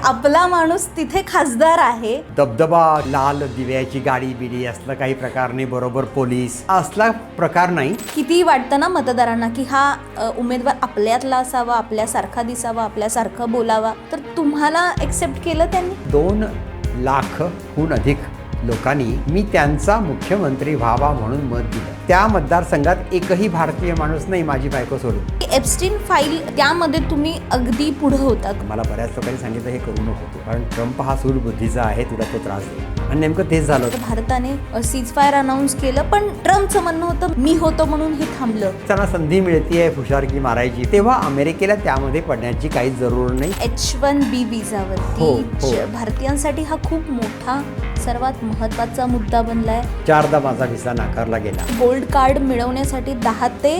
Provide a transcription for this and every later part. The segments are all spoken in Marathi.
आपला माणूस तिथे खासदार आहे. दबदबा, लाल दिव्याची गाडी बिडी असलं काही प्रकार नाही, बरोबर पोलीस असला प्रकार नाही. किती वाटतं ना मतदारांना की हा उमेदवार आपल्यातला असावा, आपल्यासारखा दिसावा, आपल्यासारखं बोलावा, तर तुम्हाला एक्सेप्ट केलं त्यांनी. 2 लाखहून अधिक लोकांनी मी त्यांचा मुख्यमंत्री व्हावा म्हणून मत दिलं. त्या मतदारसंघात एकही भारतीय माणूस नाही, माझी बायको सोडून. एप्स्टीन फाईल त्यामध्ये तुम्ही अगदी पुढे होतात. मला बऱ्याच लोकांनी सांगितलं हे करू नको, कारण ट्रम्प हा सूडबुद्धीचा आहे, तुला तो त्रास देईल. आणि नेमकं तेच झालं. भारताने सीज फायर अनाऊन्स केलं, पण ट्रम्पचं म्हणणं होतं मी होतो म्हणून हे थांबलं. त्यांना संधी मिळतीये फुशारकी मारायची, तेव्हा अमेरिकेला त्यामध्ये पडण्याची काही जरूर नाही. H-1B विजावरती भारतीयांसाठी हा खूप मोठा, सर्वात महत्त्वाचा मुद्दा बनलाय. 4दा माझा व्हिसा नाकारला गेला. गोल्ड कार्ड मिळवण्यासाठी 10 ते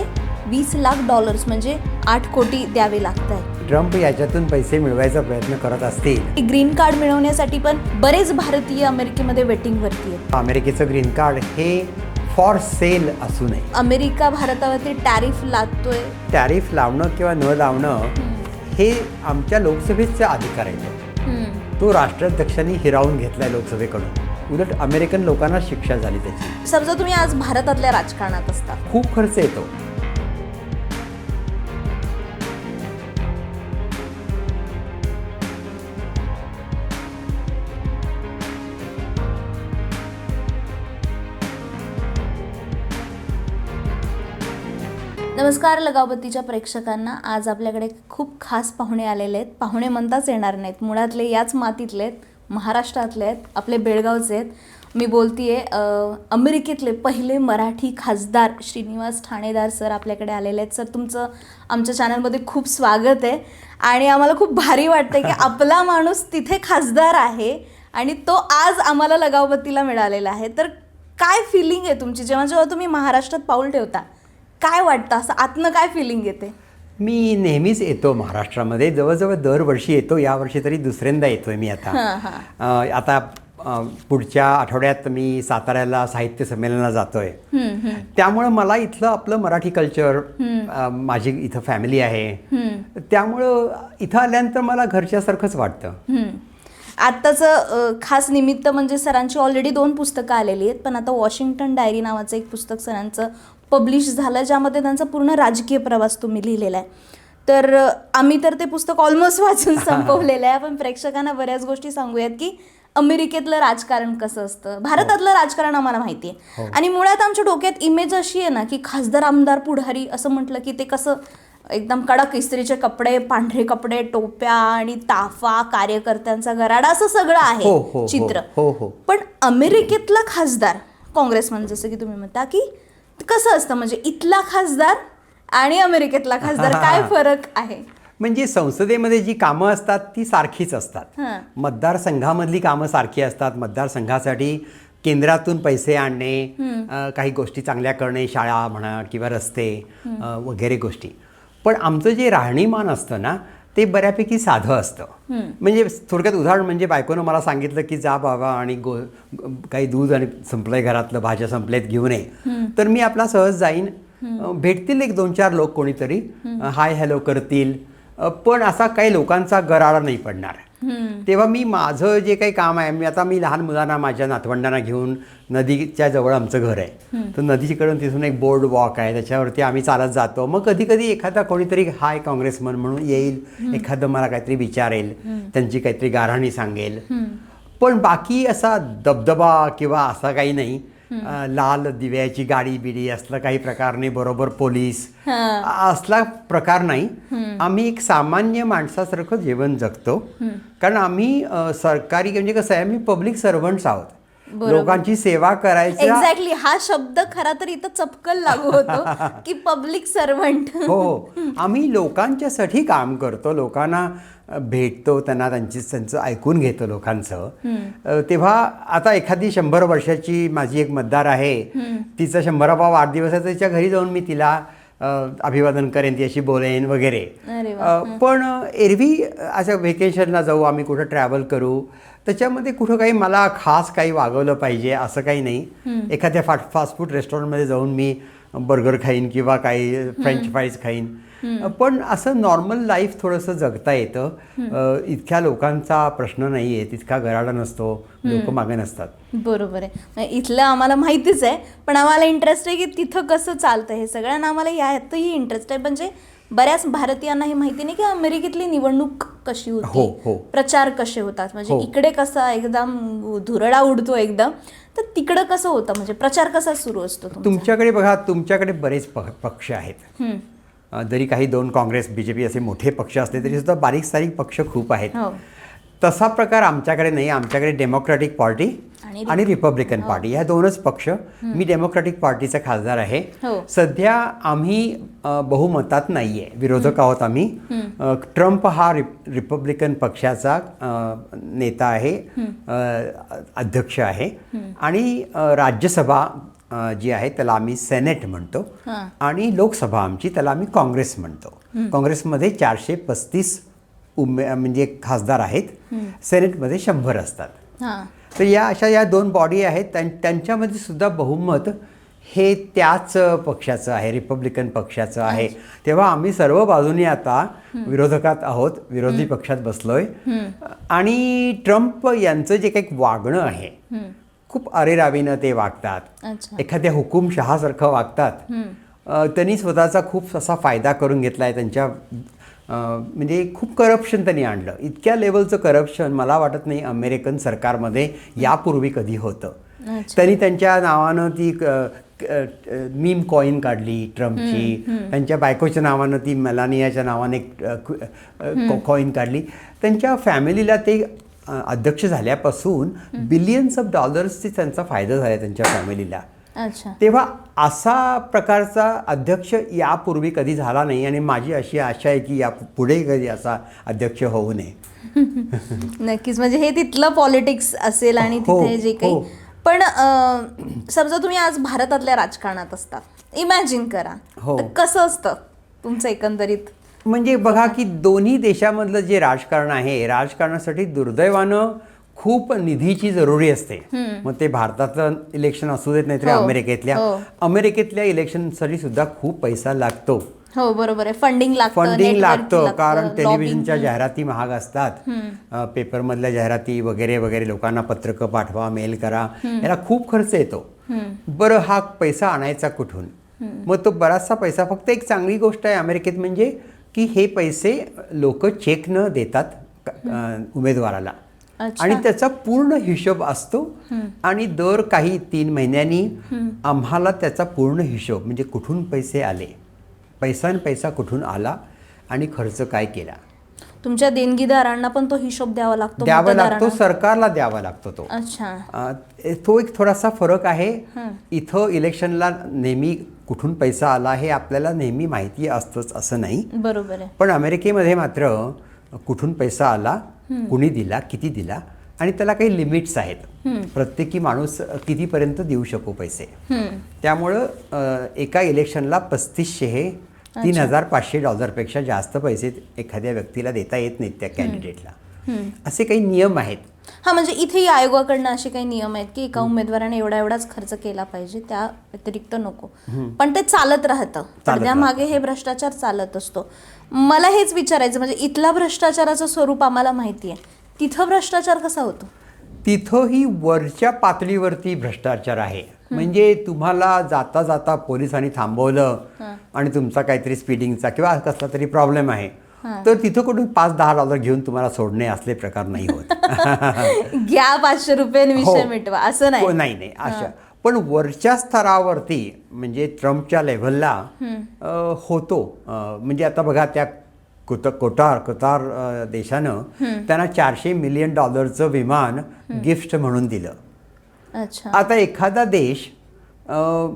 20 लाख डॉलर्स म्हणजे 8 कोटी द्यावे लागत आहे. ट्रम्प याच्यातून पैसे मिळवायचा प्रयत्न करत असतील. ग्रीन कार्ड मिळवण्यासाठी पण बरेच भारतीय अमेरिकेमध्ये वेटिंग वरती आहेत. अमेरिकेचं ग्रीन कार्ड हे फॉर सेल असू नये. अमेरिका भारतावरती टॅरिफ लादतोय. टॅरिफ लावणं किंवा न लावणं हे आमच्या लोकसभेचा अधिकार आहे. तो राष्ट्राध्यक्षांनी हिरावून घेतलाय लोकसभेकडून. उलट अमेरिकन लोकांना शिक्षा झाली त्याची. समजा तुम्ही आज भारतातल्या राजकारणात असता, खूप खर्च येतो. नमस्कार लगावतीच्या प्रेक्षकांना. आज आपल्याकडे खूप खास पाहुणे आलेले आहेत. पाहुणे म्हणताच येणार नाहीत, मुळातले याच मातीतले आहेत, महाराष्ट्रातले आहेत, आपले बेळगावचे आहेत. मी बोलतीये अमेरिकेतले पहिले मराठी खासदार श्रीनिवास ठाणेदार सर आपल्याकडे आलेले आहेत. सर, तुमचं आमच्या चॅनलमध्ये खूप स्वागत आहे आणि आम्हाला खूप भारी वाटतं की आपला माणूस तिथे खासदार आहे आणि तो आज आम्हाला लगावतीला मिळालेला आहे. तर काय फिलिंग आहे तुमची जेव्हा तुम्ही महाराष्ट्रात पाऊल ठेवता? काय वाटतं, असं आतनं काय फिलिंग येते? मी नेहमीच येतो महाराष्ट्रामध्ये, जवळजवळ दरवर्षी येतो. यावर्षी तरी दुसऱ्यांदा येतोय मी आता. आता पुढच्या आठवड्यात मी साताऱ्याला साहित्य संमेलनाला जातोय. त्यामुळं मला इथलं आपलं मराठी कल्चर, माझी इथं फॅमिली आहे, त्यामुळं इथं आल्यानंतर मला घरच्यासारखंच वाटतं. आत्ताचं खास निमित्त म्हणजे सरांची ऑलरेडी 2 पुस्तकं आलेली आहेत, पण आता वॉशिंग्टन डायरी नावाचं एक पुस्तक सरांचं पब्लिश झालं, ज्यामध्ये त्यांचा पूर्ण राजकीय प्रवास तुम्ही लिहिलेला आहे. तर आम्ही तर ते पुस्तक ऑलमोस्ट वाचून संपवलेलं आहे. आपण प्रेक्षकांना बऱ्याच गोष्टी सांगूयात की अमेरिकेतलं राजकारण कसं असतं, भारतातलं राजकारण आम्हाला माहिती आहे. आणि मुळात आमच्या डोक्यात इमेज अशी आहे ना की खासदार, आमदार, पुढारी असं म्हटलं की ते कसं एकदम कडक इस्त्रीचे कपडे, पांढरे कपडे, टोप्या आणि ताफा, कार्यकर्त्यांचा गराडा, असं सगळं आहे चित्र. पण अमेरिकेतला खासदार, काँग्रेसमन जसं की तुम्ही म्हणता, की कसं असतं म्हणजे इथला खासदार आणि अमेरिकेतला खासदार काय फरक आहे? म्हणजे संसदेमध्ये जी कामं असतात ती सारखीच असतात. मतदारसंघामधली कामं सारखी असतात. मतदारसंघासाठी केंद्रातून पैसे आणणे, काही गोष्टी चांगल्या करणे, शाळा म्हणा किंवा रस्ते वगैरे गोष्टी. पण आमचं जे राहणीमान असतं ना ते बऱ्यापैकी साधं असतं. म्हणजे थोडक्यात उदाहरण म्हणजे बायकोनं मला सांगितलं की जा बाबा आणि काही दूध आणि संपलंय घरातलं, भाज्या संपलेत घेऊन ये. तर मी आपला सहज जाईन, भेटतील 1-2-4 लोक कोणीतरी, हाय हॅलो करतील, पण असा काही लोकांचा गराडा नाही पडणार. तेव्हा मी माझं जे काही काम आहे, मी लहान मुलांना, माझ्या नातवंडांना घेऊन, नदीच्या जवळ आमचं घर आहे, तर नदीकडून तिथून एक बोर्ड वॉक आहे, त्याच्यावरती आम्ही चालत जातो. मग कधी कधी एखादा कोणीतरी हाय काँग्रेसमन म्हणून येईल, एखादं मला काहीतरी विचारेल, त्यांची काहीतरी गाऱ्हाणी सांगेल. पण बाकी असा दबदबा किंवा असा काही नाही. लाल दिव्याची गाडी बिडी असलं काही प्रकार नाही, बरोबर पोलीस असला प्रकार नाही. आम्ही एक सामान्य माणसासारखं जीवन जगतो, कारण आम्ही सरकारी, म्हणजे कसं आहे, आम्ही पब्लिक सर्वंट्स आहोत, लोकांची सेवा करायची. एक्झॅक्टली, हा शब्द खरा तर इथं चपकल लागू होतो की पब्लिक सर्वंट. हो, आम्ही लोकांच्यासाठी काम करतो, लोकांना भेटतो, त्यांचं ऐकून घेतो लोकांचं. तेव्हा आता एखादी 100 वर्षाची माझी एक मतदार आहे, तिचा 100वा वाढदिवस आहे, तिच्या घरी जाऊन मी तिला अभिवादन करेन, ती अशी बोलेन वगैरे. पण एरवी अशा व्हेकेशनला जाऊ आम्ही, कुठं ट्रॅव्हल करू, त्याच्यामध्ये कुठं काही मला खास काही वागवलं पाहिजे असं काही नाही. एखाद्या फास्ट फूड रेस्टॉरंटमध्ये जाऊन मी बर्गर खाईन किंवा काही फ्रेंच फ्राईज खाईन, पण असं नॉर्मल लाईफ थोडंसं जगता येतं. इतक्या लोकांचा प्रश्न नाही आहे, तितका गराडा नसतो, लोक मागे नसतात. बरोबर आहे. इथलं आम्हाला माहितीच आहे, पण आम्हाला इंटरेस्ट आहे की तिथं कसं चालतं हे सगळं, आणि आम्हाला यातही इंटरेस्ट आहे. म्हणजे बऱ्याच भारतीयांना हे माहिती नाही की अमेरिकेतली निवडणूक कशी होती, प्रचार कसे होतात. म्हणजे इकडे कसा एकदम धुरळा उडतो एकदम, तर तिकडं कसं होतं, म्हणजे प्रचार कसा सुरू असतो तुमच्याकडे? बघा, तुमच्याकडे बरेच पक्ष आहेत. जरी काही 2 काँग्रेस BJP असे मोठे पक्ष असले तरी सुद्धा बारीक सारीक पक्ष खूप आहेत. तसा प्रकार आमच्याकडे नाही. आमच्याकडे डेमोक्रॅटिक पार्टी आणि रिपब्लिकन पार्टी ह्या 2च पक्ष. मी डेमोक्रॅटिक पार्टीचा खासदार आहे. सध्या आम्ही बहुमतात नाही आहे, विरोधक आहोत आम्ही. ट्रम्प हा रिपब्लिकन पक्षाचा नेता आहे, अध्यक्ष आहे. आणि राज्यसभा जी आहे त्याला आम्ही सेनेट म्हणतो, आणि लोकसभा आमची त्याला आम्ही काँग्रेस म्हणतो. काँग्रेसमध्ये 435 म्हणजे खासदार आहेत, सेनेटमध्ये 100 असतात. तर या 2 बॉडी आहेत, त्यांच्यामध्ये सुद्धा बहुमत हे त्याच पक्षाचं आहे, रिपब्लिकन पक्षाचं आहे. तेव्हा आम्ही सर्व बाजूनी आता विरोधकात आहोत, विरोधी पक्षात बसलोय. आणि ट्रम्प यांचं जे काही वागणं आहे, खूप अरेरावीनं ते वागतात, एखाद्या हुकुमशहासारखं वागतात. त्यांनी स्वतःचा खूप असा फायदा करून घेतला आहे. त्यांच्या म्हणजे खूप करप्शन त्यांनी आणलं. इतक्या लेवलचं करप्शन मला वाटत नाही अमेरिकन सरकारमध्ये यापूर्वी कधी होतं. त्यांनी त्यांच्या नावानं ती मीम कॉईन काढली ट्रम्पची, त्यांच्या बायकोच्या नावानं ती मेलानियाच्या नावाने कॉईन काढली. त्यांच्या फॅमिलीला ते अध्यक्ष झाल्यापासून बिलियन्स ऑफ डॉलर्सचे त्यांचा फायदा झाला त्यांच्या फॅमिलीला. तेव्हा असा प्रकारचा अध्यक्ष यापूर्वी कधी झाला नाही, आणि माझी अशी आशा आहे की या पुढे कधी असा अध्यक्ष होऊ नये. नक्कीच. म्हणजे हे तिथलं पॉलिटिक्स असेल आणि तिथे जे काही. पण समजा तुम्ही आज भारतातल्या राजकारणात असता, इमॅजिन करा, कसं असतं तुमचं एकंदरीत? म्हणजे बघा की दोन्ही देशामधलं जे राजकारण आहे, राजकारणासाठी दुर्दैवानं खूप निधीची जरुरी असते. मग ते भारताचं इलेक्शन असू देत नाही तर अमेरिकेतल्या इलेक्शनसाठी सुद्धा खूप पैसा लागतो. हो, बरोबर आहे. फंडिंग लागतं, कारण टेलिव्हिजनच्या जाहिराती महाग असतात, पेपरमधल्या जाहिराती वगैरे वगैरे, लोकांना पत्रकं पाठवा, मेल करा, याला खूप खर्च येतो. बरं, हा पैसा आणायचा कुठून? मग तो बराचसा पैसा, फक्त एक चांगली गोष्ट आहे अमेरिकेत, म्हणजे की हे पैसे लोक चेक न देतात उमेदवाराला, आणि त्याचा पूर्ण हिशोब असतो. आणि दर काही 3 महिन्यांनी आम्हाला त्याचा पूर्ण हिशोब, म्हणजे कुठून पैसे आले, पैसा कुठून आला आणि खर्च काय केला. तुमच्या देणगीदारांना पण तो हिशोब द्यावा लागतो, सरकारला द्यावा लागतो तो. तो एक थोडासा फरक आहे. इथं इलेक्शनला नेहमी कुठून पैसा आला हे आपल्याला नेहमी माहिती असतंच असं नाही. बरोबर आहे. पण अमेरिकेमध्ये मात्र कुठून पैसा आला, कुणी दिला, किती दिला, आणि त्याला काही लिमिट्स आहेत. प्रत्येकी माणूस कितीपर्यंत देऊ शकतो पैसे. त्यामुळं एका इलेक्शनला 3500 हे $3,500 जास्त पैसे एखाद्या व्यक्तीला देता येत नाहीत त्या कॅन्डिडेटला. असे काही नियम आहेत. म्हणजे इथेही आयोगाकडनं असे काही नियम आहेत की एका उमेदवाराने एवढाच खर्च केला पाहिजे, त्या व्यतिरिक्त नको. पण ते चालत राहतं, पडद्यामागे हे भ्रष्टाचार चालत असतो. मला हेच विचारायचं, म्हणजे इथला भ्रष्टाचाराचं स्वरूप आम्हाला माहिती आहे, तिथं भ्रष्टाचार कसा होतो? तिथंही वरच्या पातळीवरती भ्रष्टाचार आहे. म्हणजे तुम्हाला जाता जाता पोलिसांनी थांबवलं आणि तुमचा काहीतरी स्पीडिंगचा किंवा कसला तरी प्रॉब्लेम आहे, तर तिथं कुठून $5-10 घेऊन तुम्हाला सोडणे असले प्रकार नाही होत. घ्या $500 विषय मिटवा असं नाही. नाही अशा. पण वरच्या स्तरावरती म्हणजे ट्रम्पच्या लेव्हलला होतो. म्हणजे आता बघा, त्या कतार देशानं त्यांना $400 मिलियन विमान गिफ्ट म्हणून दिलं. आता एखादा देश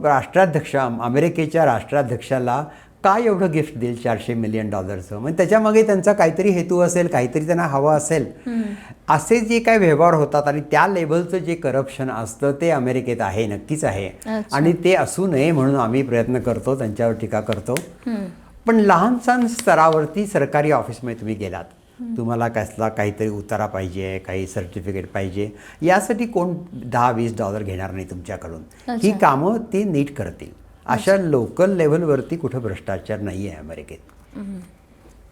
राष्ट्राध्यक्ष, अमेरिकेच्या राष्ट्राध्यक्षाला काय एवढं गिफ्ट देईल $400 मिलियन? म्हणजे त्याच्यामागे त्यांचा काहीतरी हेतू असेल, काहीतरी त्यांना हवं असेल. असे जे काही व्यवहार होतात आणि त्या लेव्हलचं जे करप्शन असतं ते अमेरिकेत आहे, नक्कीच आहे. आणि ते असू नये म्हणून आम्ही प्रयत्न करतो, त्यांच्यावर टीका करतो. पण लहान स्तरावरती सरकारी ऑफिसमध्ये तुम्ही गेलात, तुम्हाला कसला काहीतरी उतारा पाहिजे, काही सर्टिफिकेट पाहिजे, यासाठी कोण $10-20 घेणार नाही तुमच्याकडून. ही कामं ते नीट करतील. अशा लोकल लेव्हलवरती कुठं भ्रष्टाचार नाही आहे अमेरिकेत.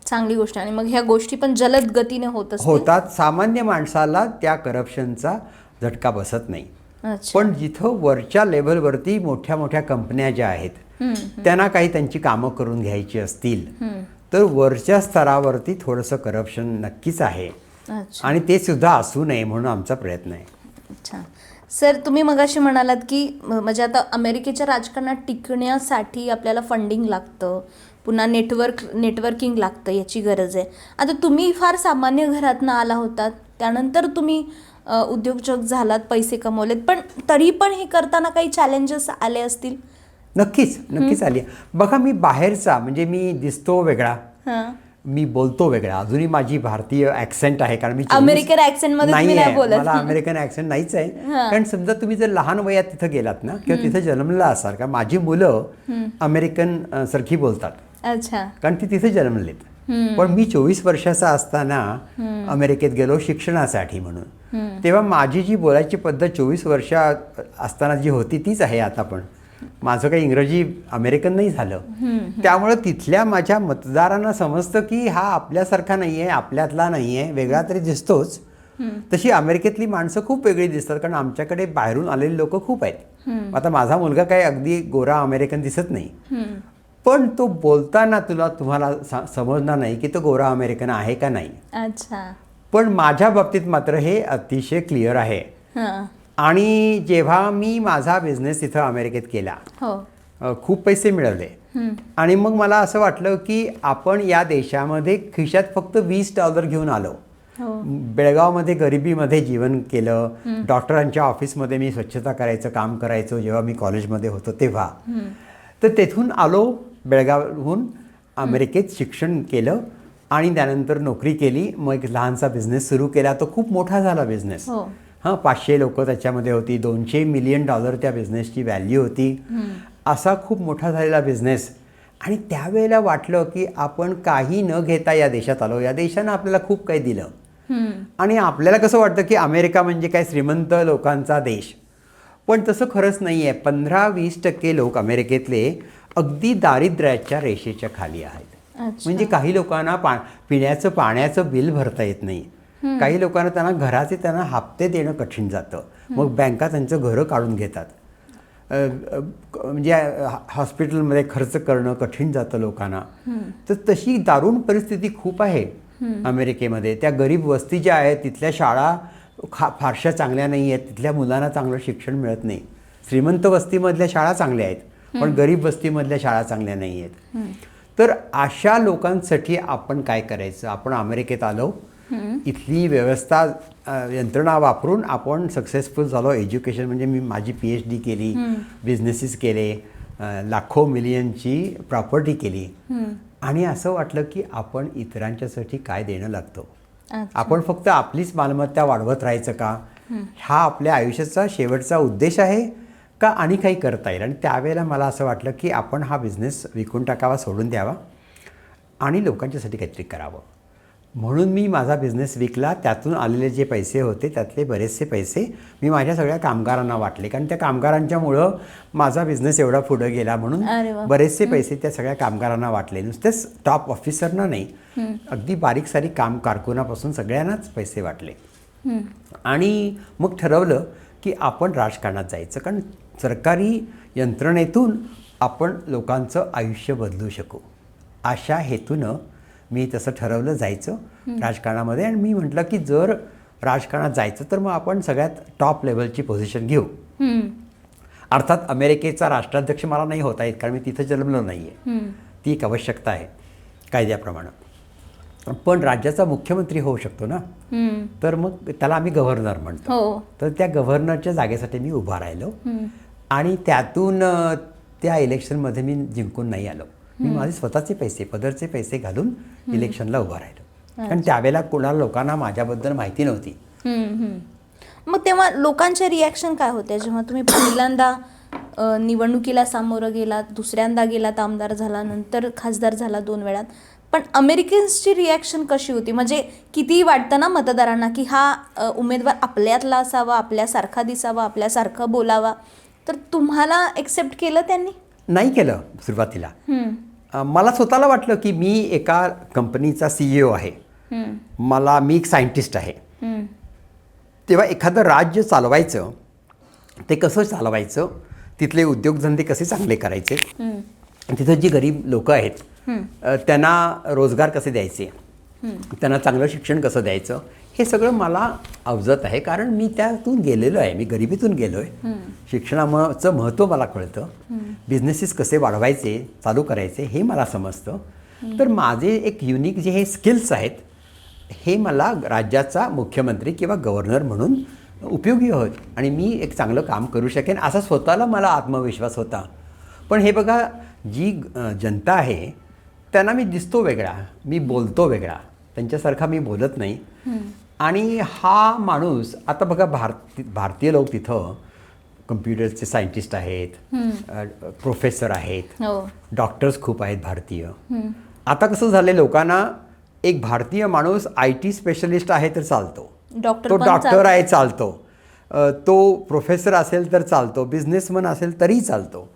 चांगली गोष्ट. आणि मग ह्या गोष्टी पण जलद गतीने होत असतील. होतात. सामान्य माणसाला त्या करप्शनचा झटका बसत नाही. अच्छा. पण जिथं वरच्या लेव्हलवरती मोठ्या मोठ्या कंपन्या ज्या आहेत त्यांना काही त्यांची कामं करून घ्यायची असतील तर वरच्या स्तरावरती थोडंसं करप्शन नक्कीच आहे. अच्छा. आणि ते सुद्धा असू नये म्हणून आमचा प्रयत्न आहे. अच्छा सर, तुम्ही मगाशी म्हणालात की म्हणजे आता अमेरिकेच्या राजकारणात टिकण्यासाठी आपल्याला फंडिंग लागतं, पुन्हा नेटवर्किंग लागतं, याची गरज आहे. आता तुम्ही फार सामान्य घरातनं आला होतात, त्यानंतर तुम्ही उद्योजक झालात, पैसे कमवलेत, पण तरी पण हे करताना काही चॅलेंजेस आले असतील? नक्कीच आली. बघा, मी बाहेरचा म्हणजे मी दिसतो वेगळा, मी बोलतो वेगळा, अजूनही माझी भारतीय ॲक्सेंट आहे कारण मी अमेरिकन ॲक्सेंट मध्ये नाही बोलत. मला अमेरिकन ॲक्सेंट नाहीच आहे. कारण समजा तुम्ही जर लहान वयात तिथं गेलात ना किंवा तिथे जन्मला असाल, कारण माझी मुलं अमेरिकन सारखी बोलतात. अच्छा. कारण ती तिथे जन्मलेत. पण मी 24 वर्षाचा असताना अमेरिकेत गेलो शिक्षणासाठी म्हणून. तेव्हा माझी जी बोलायची पद्धत 24 वर्ष असताना जी होती तीच आहे आता पण. माझं काही इंग्रजी अमेरिकन नाही झालं. त्यामुळे तिथल्या माझ्या मतदारांना समजतं की हा आपल्यासारखा नाही आहे, आपल्यातला नाही आहे, वेगळा तरी दिसतोच. तशी अमेरिकेतली माणसं खूप वेगळी दिसतात कारण आमच्याकडे बाहेरून आलेली लोक खूप आहेत. आता माझा मुलगा काही अगदी गोरा अमेरिकन दिसत नाही, पण तो बोलताना तुम्हाला समजणार नाही की तो गोरा अमेरिकन आहे का नाही. अच्छा. पण माझ्या बाबतीत मात्र हे अतिशय क्लिअर आहे. आणि जेव्हा मी माझा बिझनेस तिथं अमेरिकेत केला, खूप पैसे मिळवले आणि मग मला असं वाटलं की आपण या देशामध्ये खिशात फक्त $20 घेऊन आलो. बेळगावमध्ये गरिबीमध्ये जीवन केलं. डॉक्टरांच्या ऑफिसमध्ये मी स्वच्छता करायचं काम करायचो जेव्हा मी कॉलेजमध्ये होतो तेव्हा. तर तेथून आलो बेळगावहून अमेरिकेत, शिक्षण केलं आणि त्यानंतर नोकरी केली. मग एक लहानसा बिझनेस सुरू केला. तो खूप मोठा झाला बिझनेस. 500 लोक त्याच्यामध्ये होती, $200 मिलियन त्या बिझनेसची व्हॅल्यू होती. असा खूप मोठा झालेला बिझनेस. आणि त्यावेळेला वाटलं की आपण काही न घेता या देशात आलो. या देशानं आपल्याला खूप काही दिलं. आणि आपल्याला कसं वाटतं की अमेरिका म्हणजे काय श्रीमंत लोकांचा देश, पण तसं खरंच नाही आहे. 15-20% लोक अमेरिकेतले अगदी दारिद्र्याच्या रेषेच्या खाली आहेत. म्हणजे काही लोकांना पिण्याचं पाण्याचं बिल भरता येत नाही. काही लोकांना त्यांना हप्ते देणं कठीण जातं. मग बँका त्यांचं घरं काढून घेतात. म्हणजे हॉस्पिटलमध्ये खर्च करणं कठीण जातं लोकांना. तर तशी दारुण परिस्थिती खूप आहे अमेरिकेमध्ये. त्या गरीब वस्ती ज्या आहेत तिथल्या शाळा फारशा चांगल्या नाही आहेत. तिथल्या मुलांना चांगलं शिक्षण मिळत नाही. श्रीमंत वस्तीमधल्या शाळा चांगल्या आहेत, पण गरीब वस्तीमधल्या शाळा चांगल्या नाही आहेत. तर अशा लोकांसाठी आपण काय करायचं? आपण अमेरिकेत आलो, इथली व्यवस्था यंत्रणा वापरून आपण सक्सेसफुल झालो. एज्युकेशन म्हणजे मी माझी PhD केली, बिझनेसेस केले, लाखो मिलियनची प्रॉपर्टी केली. आणि असं वाटलं की आपण इतरांच्यासाठी काय देणं लागतो. आपण फक्त आपलीच मालमत्ता वाढवत राहायचं का? हा आपल्या आयुष्याचा शेवटचा उद्देश आहे का आणि काही करता येईल? आणि त्यावेळेला मला असं वाटलं की आपण हा बिझनेस विकून टाकावा, सोडून द्यावा आणि लोकांच्यासाठी काहीतरी करावं. म्हणून मी माझा बिझनेस विकला. त्यातून आलेले जे पैसे होते त्यातले बरेचसे पैसे मी माझ्या सगळ्या कामगारांना वाटले, कारण त्या कामगारांच्यामुळं माझा बिझनेस एवढा पुढं गेला. म्हणून बरेचसे पैसे त्या सगळ्या कामगारांना वाटले. नुसतेच टॉप ऑफिसरना नाही, अगदी बारीक सारीक कारकुनापासून सगळ्यांनाच पैसे वाटले. आणि मग ठरवलं की आपण राजकारणात जायचं, कारण सरकारी यंत्रणेतून आपण लोकांचं आयुष्य बदलू शकू. अशा हेतूनं मी तसं ठरवलं जायचं राजकारणामध्ये. आणि मी म्हटलं की जर राजकारणात जायचं तर मग आपण सगळ्यात टॉप लेवलची पोझिशन घेऊ. अर्थात अमेरिकेचा राष्ट्राध्यक्ष मला नाही होता येत, कारण मी तिथं जन्मलो नाही आहे. ती एक आवश्यकता आहे कायद्याप्रमाणे. पण राज्याचा मुख्यमंत्री होऊ शकतो ना, तर मग त्याला आम्ही गव्हर्नर म्हणतो. तर त्या गव्हर्नरच्या जागेसाठी मी उभा राहिलो आणि त्यातून त्या इलेक्शनमध्ये मी जिंकून नाही आलो. मी माझे स्वतःचे पैसे, पदरचे पैसे घालून इलेक्शनला उभा राहिलो, कारण त्यावेळेला कोणाला लोकांना माझ्याबद्दल माहिती नव्हती. मग तेव्हा लोकांचे रिॲक्शन काय होते जेव्हा तुम्ही पहिल्यांदा निवडणुकीला सामोरं गेलात, दुसऱ्यांदा गेलात, आमदार झाला, नंतर खासदार झाला 2 वेळात, पण अमेरिकन्सची रिॲक्शन कशी होती? म्हणजे किती वाटतं ना मतदारांना की हा उमेदवार आपल्यातला असावा, आपल्यासारखा दिसावा, आपल्यासारखं बोलावा, तर तुम्हाला एक्सेप्ट केलं त्यांनी? नाही केलं सुरुवातीला. मला स्वतःला वाटलं की मी एका कंपनीचा CEO आहे, मी एक सायंटिस्ट आहे. तेव्हा एखादं राज्य चालवायचं, ते कसं चालवायचं, तिथले उद्योगधंदे कसे चांगले करायचे, तिथं जी गरीब लोक आहेत त्यांना रोजगार कसे द्यायचे, त्यांना चांगलं शिक्षण कसं द्यायचं, हे सगळं मला अवगत आहे. कारण मी त्यातून गेलेलो आहे, मी गरिबीतून गेलो आहे. शिक्षणाचं महत्त्व मला कळतं, बिझनेसेस कसे वाढवायचे, चालू करायचे हे मला समजतं. तर माझे एक युनिक जे हे स्किल्स आहेत, हे मला राज्याचा मुख्यमंत्री किंवा गव्हर्नर म्हणून उपयोगी होत आणि मी एक चांगलं काम करू शकेन असा स्वतःला मला आत्मविश्वास होता. पण हे बघा, जी जनता आहे त्यांना मी दिसतो वेगळा, मी बोलतो वेगळा, त्यांच्यासारखा मी बोलत नाही. आणि हा माणूस आता बघा, भारतीय लोक तिथं कम्प्युटरचे सायंटिस्ट आहेत, प्रोफेसर आहेत, डॉक्टर्स खूप आहेत भारतीय. आता कसं झालं, लोकांना एक भारतीय माणूस IT स्पेशलिस्ट आहे तर चालतो, तो डॉक्टर आहे चालतो, तो प्रोफेसर असेल तर चालतो, बिझनेसमन असेल तरी चालतो.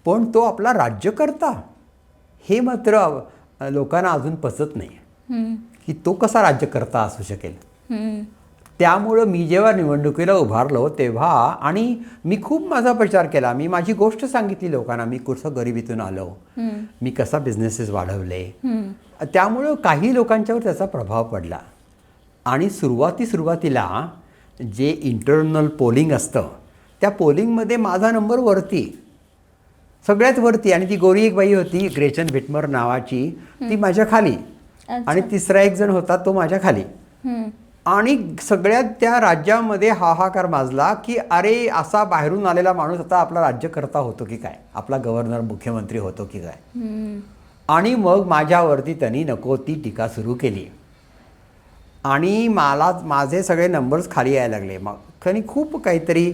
पण तो आपला राज्यकर्ता हे मात्र लोकांना अजून पचत नाही की तो कसा राज्यकर्ता असू शकेल. त्यामुळं मी जेव्हा निवडणुकीला उभारलो तेव्हा, आणि मी खूप माझा प्रचार केला, मी माझी गोष्ट सांगितली लोकांना, मी कसं गरिबीतून आलो, मी कसा बिझनेसेस वाढवले. त्यामुळं काही लोकांच्यावर त्याचा प्रभाव पडला. आणि सुरुवातीला जे इंटरनल पोलिंग असतं, त्या पोलिंगमध्ये माझा नंबर वरती, सगळ्यात वरती. आणि ती गोरी एक बाई होती, ग्रेचन व्हिटमर नावाची, ती माझ्या खाली, आणि तिसरा एक जण होता तो माझ्या खाली. आणि सगळ्यात त्या राज्यामध्ये हाहाकार माजला की अरे, असा बाहेरून आलेला माणूस आता आपला राज्यकर्ता होतो की काय, आपला गव्हर्नर मुख्यमंत्री होतो की काय. आणि मग माझ्यावरती त्यांनी नको ती टीका सुरू केली आणि माझे सगळे नंबर्स खाली यायला लागले. मग त्यांनी खूप काहीतरी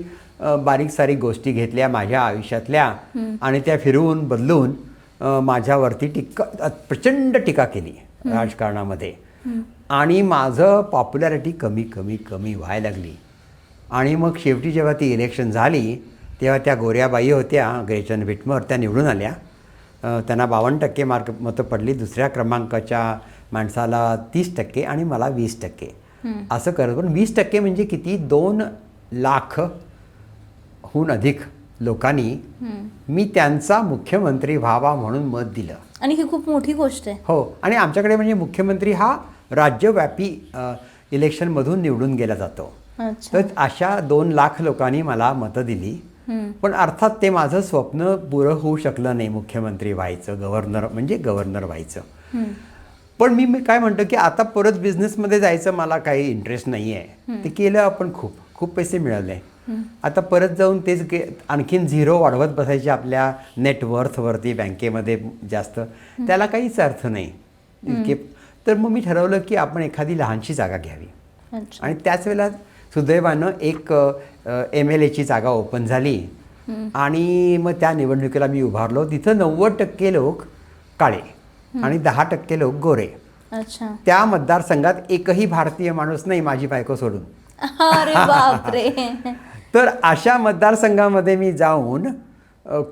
बारीक सारीक गोष्टी घेतल्या माझ्या आयुष्यातल्या आणि त्या फिरवून बदलून माझ्यावरती प्रचंड टीका केली राजकारणामध्ये. आणि माझं पॉप्युलॅरिटी कमी व्हायला लागली. आणि मग शेवटी जेव्हा ती इलेक्शन झाली तेव्हा त्या गोऱ्या बाई होत्या, ग्रेचन व्हिटमर, त्या निवडून आल्या. त्यांना 52% मतं पडली. दुसऱ्या क्रमांकाच्या माणसाला 30% आणि मला 20%. असं करत, पण 20% म्हणजे किती, 2 लाखहून अधिक लोकांनी मी त्यांचा मुख्यमंत्री व्हावा म्हणून मत दिलं. आणि ही खूप मोठी गोष्ट आहे. हो. आणि आमच्याकडे म्हणजे मुख्यमंत्री हा राज्यव्यापी इलेक्शनमधून निवडून गेला जातो. तर अशा 2 लाख लोकांनी मला मतं दिली. पण अर्थात ते माझं स्वप्न पुरं होऊ शकलं नाही, मुख्यमंत्री व्हायचं, गव्हर्नर व्हायचं. पण मी काय म्हणतो की आता परत बिझनेसमध्ये जायचं मला काही इंटरेस्ट नाही आहे. ते केलं आपण, खूप पैसे मिळाले. आता परत जाऊन तेच आणखीन झिरो वाढवत बसायचे आपल्या नेटवर्थवरती बँकेमध्ये जास्त, त्याला काहीच अर्थ नाही. तर मग मी ठरवलं की आपण एखादी लहानशी जागा घ्यावी. आणि त्याच वेळेला सुदैवानं एक MLAची जागा ओपन झाली. आणि मग त्या निवडणुकीला मी उभारलो. तिथं 90% लोक काळे आणि 10% लोक गोरे. त्या मतदारसंघात एकही भारतीय माणूस नाही, माझी बायको सोडून. अरे बापरे. तर अशा मतदारसंघामध्ये मी जाऊन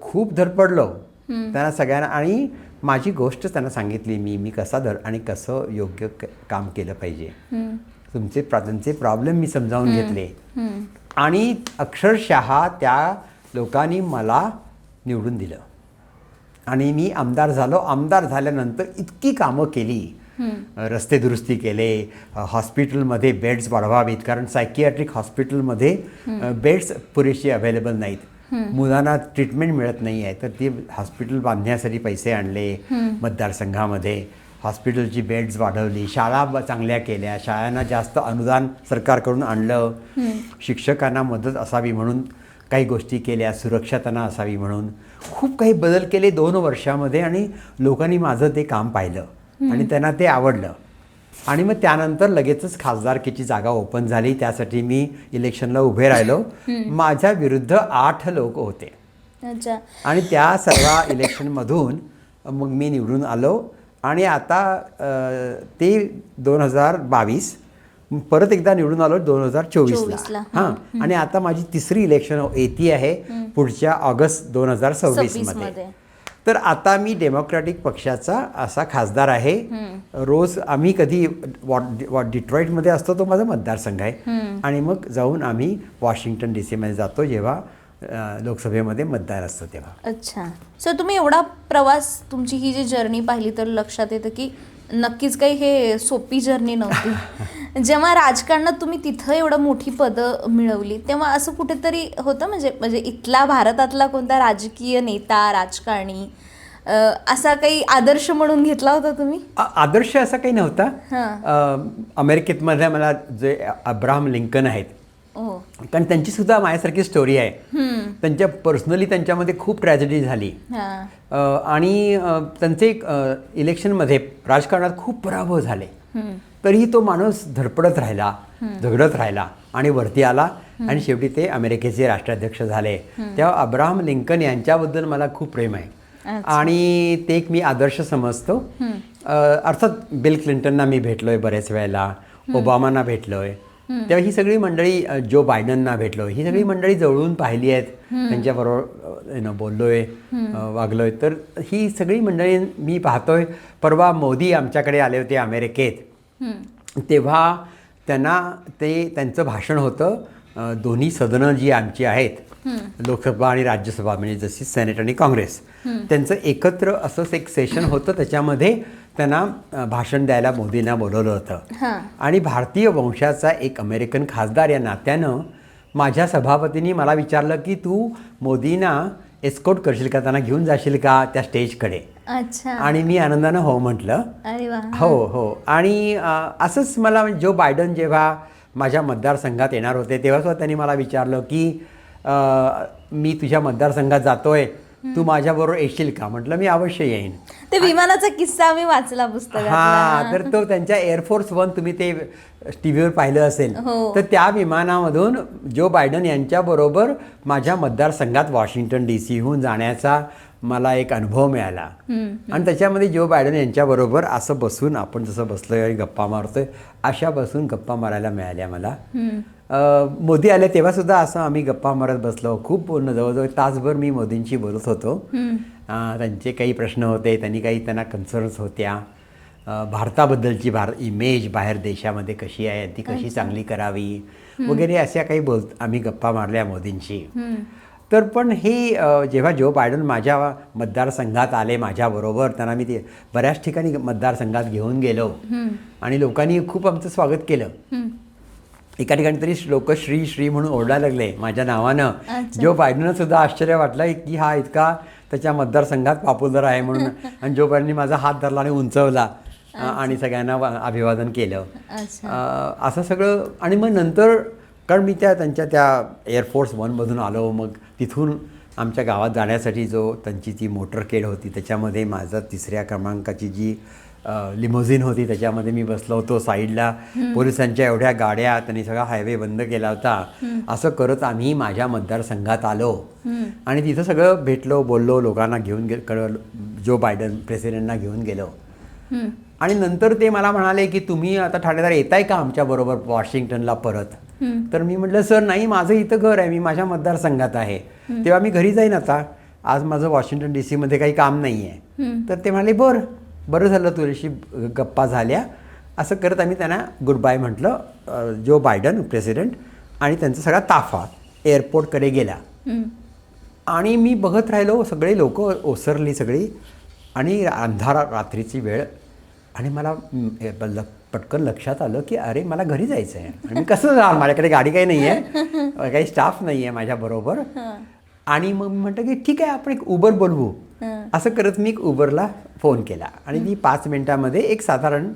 खूप धडपडलो त्यांना सगळ्यांना, आणि माझी गोष्ट त्यांना सांगितली, मी कसा आणि कसं योग्य काम केलं पाहिजे. त्यांचे प्रॉब्लेम मी समजावून घेतले. आणि अक्षरशः त्या लोकांनी मला निवडून दिलं आणि मी आमदार झालो. आमदार झाल्यानंतर इतकी कामं केली, रस्ते दुरुस्ती केले, हॉस्पिटलमध्ये बेड्स वाढवावीत, कारण सायकियाट्रिक हॉस्पिटलमध्ये बेड्स पुरेशी अवेलेबल नाहीत, मुलांना ट्रीटमेंट मिळत नाही आहे. तर ती हॉस्पिटल बांधण्यासाठी पैसे आणले मतदारसंघामध्ये, हॉस्पिटलची बेड्स वाढवली, शाळा चांगल्या केल्या, शाळांना जास्त अनुदान सरकारकडून आणलं, शिक्षकांना मदत असावी म्हणून काही गोष्टी केल्या, सुरक्षा त्यांना असावी म्हणून खूप काही बदल केले 2 वर्षामध्ये. आणि लोकांनी माझं ते काम पाहिलं आणि त्यांना ते आवडलं. आणि मग त्यानंतर लगेचच खासदारकीची जागा ओपन झाली. त्यासाठी मी इलेक्शनला उभे राहिलो. माझ्या विरुद्ध 8 लोक होते. आणि त्या सर्व इलेक्शनमधून मग मी निवडून आलो. आणि आता ते 2022 परत एकदा निवडून आलो 2024ला. ला. हां, आणि आता माझी तिसरी इलेक्शन येते आहे पुढच्या ऑगस्ट 2026 मध्ये. तर आता मी डेमोक्रॅटिक पक्षाचा असा खासदार आहे. रोज आम्ही कधी डिट्रॉईटमध्ये असतो, तो माझा मतदारसंघ आहे, आणि मग जाऊन आम्ही वॉशिंग्टन DC मध्ये जातो जेव्हा लोकसभेमध्ये मतदान असतं तेव्हा. अच्छा. सर, तुम्ही एवढा प्रवास, तुमची ही जी जर्नी पाहिली तर लक्षात येतं की नक्कीच काही हे सोपी जर्नी नव्हती. जेव्हा राजकारणात तुम्ही तिथं एवढं मोठी पदं मिळवली तेव्हा असं कुठेतरी होतं, म्हणजे इथला भारतातला कोणता राजकीय नेता, राजकारणी असा काही आदर्श म्हणून घेतला होता तुम्ही? आदर्श असा काही नव्हता. अमेरिकेतमध्ये मला जे अब्राहम लिंकन आहेत, कारण त्यांची सुद्धा माझ्यासारखी स्टोरी आहे. त्यांच्या पर्सनली त्यांच्यामध्ये खूप ट्रॅजेडी झाली, आणि त्यांचे इलेक्शनमध्ये राजकारणात खूप पराभव झाले, तरीही तो माणूस धडपडत राहिला, झगडत राहिला आणि वरती आला, आणि शेवटी ते अमेरिकेचे राष्ट्राध्यक्ष झाले. तेव्हा अब्राहम लिंकन यांच्याबद्दल मला खूप प्रेम आहे, आणि ते एक मी आदर्श समजतो. अर्थात बिल क्लिंटनना मी भेटलोय बऱ्याच वेळेला, ओबामांना भेटलोय, तेव्हा ही सगळी मंडळी, जो बायडनना भेटलो, ही सगळी मंडळी जवळून पाहिली आहेत, त्यांच्याबरोबर बोललोय, वागलोय. तर ही सगळी मंडळी मी पाहतोय. परवा मोदी आमच्याकडे आले होते अमेरिकेत, तेव्हा त्यांचं भाषण होतं. दोन्ही सदनं जी आमची आहेत, लोकसभा आणि राज्यसभा, म्हणजे जशी सेनेट आणि काँग्रेस, त्यांचं एकत्र असंच एक सेशन होतं. त्याच्यामध्ये त्यांना भाषण द्यायला मोदींना बोलवलं होतं, आणि भारतीय वंशाचा एक अमेरिकन खासदार या नात्यानं माझ्या सभापतींनी मला विचारलं की तू मोदींना एस्कॉर्ट करशील का, त्यांना घेऊन जाशील का त्या स्टेजकडे? आणि मी आनंदानं हो म्हटलं. हो. आणि असंच मला जो बायडन जेव्हा माझ्या मतदारसंघात येणार होते तेव्हा सुद्धा त्यांनी मला विचारलं की मी तुझ्या मतदारसंघात जातोय, तू माझ्याबरोबर येशील का? म्हटलं मी अवश्य येईन. ते विमानाचा किस्सा आम्ही वाचला पुस्तकात. हां, तर तो त्यांच्या एअरफोर्स वन, तुम्ही ते टीव्हीवर पाहिलं असेल, तर त्या विमानामधून जो बायडन यांच्याबरोबर माझ्या मतदारसंघात वॉशिंग्टन DC जाण्याचा मला एक अनुभव मिळाला. आणि त्याच्यामध्ये जो बायडन यांच्याबरोबर असं बसून, आपण जसं बसलोय आणि गप्पा मारतोय, अशा बसून गप्पा मारायला मिळाल्या मला. मोदी आले तेव्हा सुद्धा असं आम्ही गप्पा मारत बसलो, खूप बोलणं, जवळजवळ तासभर मी मोदींशी बोलत होतो. त्यांचे काही प्रश्न होते, त्यांना कन्सर्न्स होत्या, भारताबद्दलची इमेज बाहेर देशामध्ये कशी आहे, ती कशी चांगली करावी वगैरे, अशा काही आम्ही गप्पा मारल्या मोदींशी. तर पण हे जेव्हा जो बायडन माझ्या मतदारसंघात आले माझ्याबरोबर, त्यांना मी ते बऱ्याच ठिकाणी मतदारसंघात घेऊन गेलो, आणि लोकांनी खूप आमचं स्वागत केलं. एका ठिकाणी तरी लोक श्री श्री म्हणून ओरडायला लागले माझ्या नावानं. जो बायडनला सुद्धा आश्चर्य वाटलं की हा इतका त्याच्या मतदारसंघात पॉप्युलर आहे म्हणून. आणि जो बायडननी माझा हात धरला आणि उंचवला आणि सगळ्यांना अभिवादन केलं. असं सगळं. आणि मग नंतर, कारण मी त्यांच्या त्या एअरफोर्स वनमधून आलो, मग तिथून आमच्या गावात जाण्यासाठी जो त्यांची ती मोटरकेड होती, त्याच्यामध्ये माझा 3ऱ्या क्रमांकाची जी लिमोझिन होती, त्याच्यामध्ये मी बसलो होतो. साईडला पोलिसांच्या एवढ्या गाड्या, त्यांनी सगळा हायवे बंद केला होता. असं करत आम्ही माझ्या मतदारसंघात आलो, आणि तिथं सगळं भेटलो, बोललो, लोकांना घेऊन जो बायडन प्रेसिडेंटना घेऊन गेलो. आणि नंतर ते मला म्हणाले की तुम्ही आता ठाणेदार येताय का आमच्याबरोबर वॉशिंग्टनला परत? तर मी म्हटलं सर नाही, माझं इथं घर आहे, मी माझ्या मतदारसंघात आहे, तेव्हा मी घरी जाईन आता, आज माझं वॉशिंग्टन DC मध्ये काही काम नाही आहे. तर ते म्हणाले बरं झालं तुझ्याशी गप्पा झाल्या. असं करत आम्ही त्यांना गुड बाय म्हटलं. जो बायडन प्रेसिडेंट आणि त्यांचा सगळा ताफा एअरपोर्टकडे गेला, आणि मी बघत राहिलो. सगळे लोक ओसरली सगळी, आणि अंधारा रात्रीची वेळ, आणि मला पटकन लक्षात आलं की अरे मला घरी जायचं आहे, आणि मी कसं जाणार, माझ्याकडे गाडी काही नाही आहे, काही स्टाफ नाही आहे माझ्याबरोबर. आणि मग मी म्हटलं की ठीक आहे, आपण एक उबर बोलवू. असं करत मी एक उबरला फोन केला, आणि ती 5 मिनिटामध्ये एक साधारण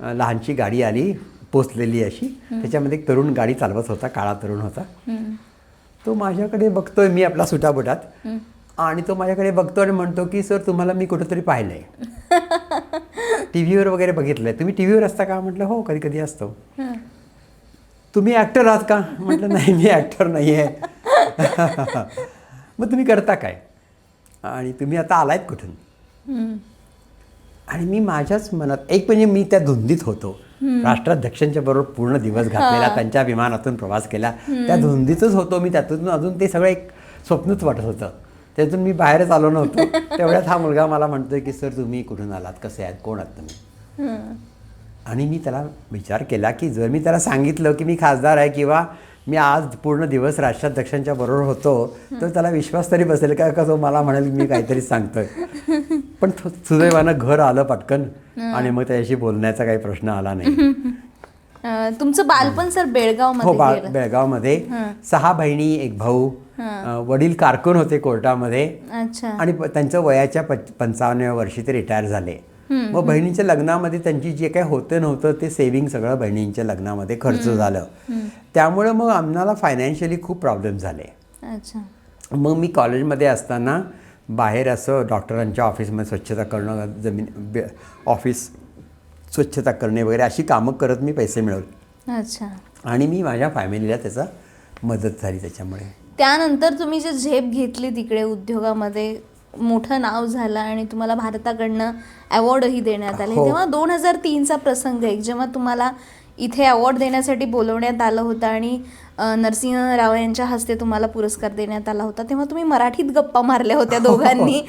लहानशी गाडी आली, पोचलेली अशी. त्याच्यामध्ये एक तरुण गाडी चालवत होता, काळा तरुण होता. तो माझ्याकडे बघतोय, मी आपला सुटाबुटात, आणि तो माझ्याकडे बघतो आणि म्हणतो की सर तुम्हाला मी कुठंतरी पाहिलंय, टीव्हीवर वगैरे बघितलंय. तुम्ही टीव्हीवर असता का? म्हटलं हो, कधी कधी असतो. तुम्ही ॲक्टर आहात का? म्हटलं नाही, मी ॲक्टर नाही आहे. मग तुम्ही करता काय, आणि तुम्ही आता आलायत कुठून? आणि मी माझ्याच मनात एक, म्हणजे मी त्या धुंदीत होतो, राष्ट्राध्यक्षांच्या बरोबर पूर्ण दिवस घातलेला, त्यांच्या विमानातून प्रवास केला, त्या धुंदीतच होतो मी. त्यातून अजून ते सगळं एक स्वप्नच वाटत होतं. त्यातून मी बाहेरच आलो नव्हतो. तेवढ्यात हा मुलगा मला म्हणतोय की सर तुम्ही कुठून आलात, कसे आहात, कोण आहात तुम्ही. आणि मी त्याला विचार केला की जर मी त्याला सांगितलं की मी खासदार आहे किंवा मी आज पूर्ण दिवस राष्ट्राध्यक्षांच्या बरोबर होतो तर त्याला विश्वास तरी बसेल का, का तो मला म्हणेल मी काहीतरी सांगतोय. पण सुदैवानं घर आलं पटकन आणि मग त्याच्याशी बोलण्याचा काही प्रश्न आला नाही. तुमचं बालपण सर बेळगावमध्ये गेलं. बेळगावमध्ये 6 बहिणी 1 भाऊ. वडील कारकून होते कोर्टामध्ये. अच्छा. आणि त्यांचं वयाच्या 55व्या वर्षी ते रिटायर झाले. मग बहिणीच्या लग्नामध्ये त्यांची जे काही होतं नव्हतं ते सेव्हिंग सगळं बहिणींच्या लग्नामध्ये खर्च झालं. त्यामुळे मग आम्हाला फायनान्शियली खूप प्रॉब्लेम झाले. अच्छा. मग मी कॉलेजमध्ये असताना बाहेर असं डॉक्टरांच्या ऑफिसमध्ये स्वच्छता करणं, ऑफिस स्वच्छता करणे वगैरे अशी कामं करत मी पैसे मिळवले. अच्छा. आणि मी माझ्या फॅमिलीला त्याचा मदत झाली त्याच्यामुळे. त्यानंतर तुम्ही जे झेप घेतली तिकडे उद्योगामध्ये, मोठं नाव झालं आणि तुम्हाला भारताकडनं अवॉर्डही देण्यात आले. तेव्हा 2003चा प्रसंग आहे जेव्हा तुम्हाला इथे अवॉर्ड देण्यासाठी बोलवण्यात आलं होतं आणि नरसिंह राव यांच्या हस्ते तुम्हाला पुरस्कार देण्यात आला होता. तेव्हा तुम्ही मराठीत गप्पा मारल्या होत्या दोघांनी.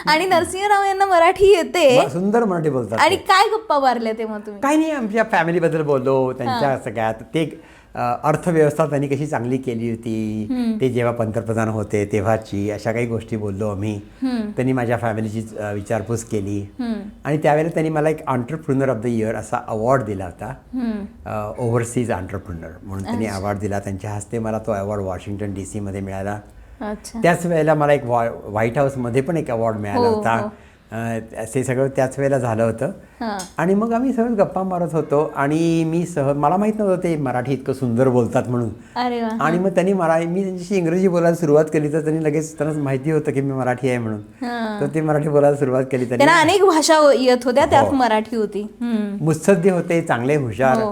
आणि नरसिंह राव यांना मराठी येते, सुंदर मराठी बोलतात. आणि काय गप्पा मारल्या तेव्हा तुम्ही? काही नाही, आमच्या फॅमिलीबद्दल बोललो, त्यांच्या सगळ्यात ते अर्थव्यवस्था त्यांनी कशी चांगली केली होती, ते जेव्हा पंतप्रधान होते तेव्हाची अशा काही गोष्टी बोललो आम्ही. त्यांनी माझ्या फॅमिलीची विचारपूस केली. आणि त्यावेळेला त्यांनी मला एक एंटरप्रेन्योर ऑफ द इयर असा अवॉर्ड दिला होता, ओव्हरसीज एंटरप्रेन्योर म्हणून त्यांनी अवॉर्ड दिला. त्यांच्या हस्ते मला तो अवॉर्ड वॉशिंग्टन DC मध्ये मिळाला. त्याच वेळेला मला एक व्हाईट हाऊसमध्ये पण एक अवॉर्ड मिळाला होता. ते सगळं त्याच वेळेला झालं होतं. आणि मग आम्ही सहज गप्पा मारत होतो आणि मला माहित नव्हतं ते मराठी इतकं सुंदर बोलतात म्हणून. आणि मग त्यांनी मी त्यांच्याशी इंग्रजी बोलायला सुरुवात केली तर त्यांनी लगेच त्यांना माहिती होतं की मी मराठी आहे म्हणून, तर ते मराठी बोलायला सुरुवात केली. त्यांना अनेक भाषा येत होत्या, त्यात मराठी होती. मुत्सद्दी होते, चांगले हुशार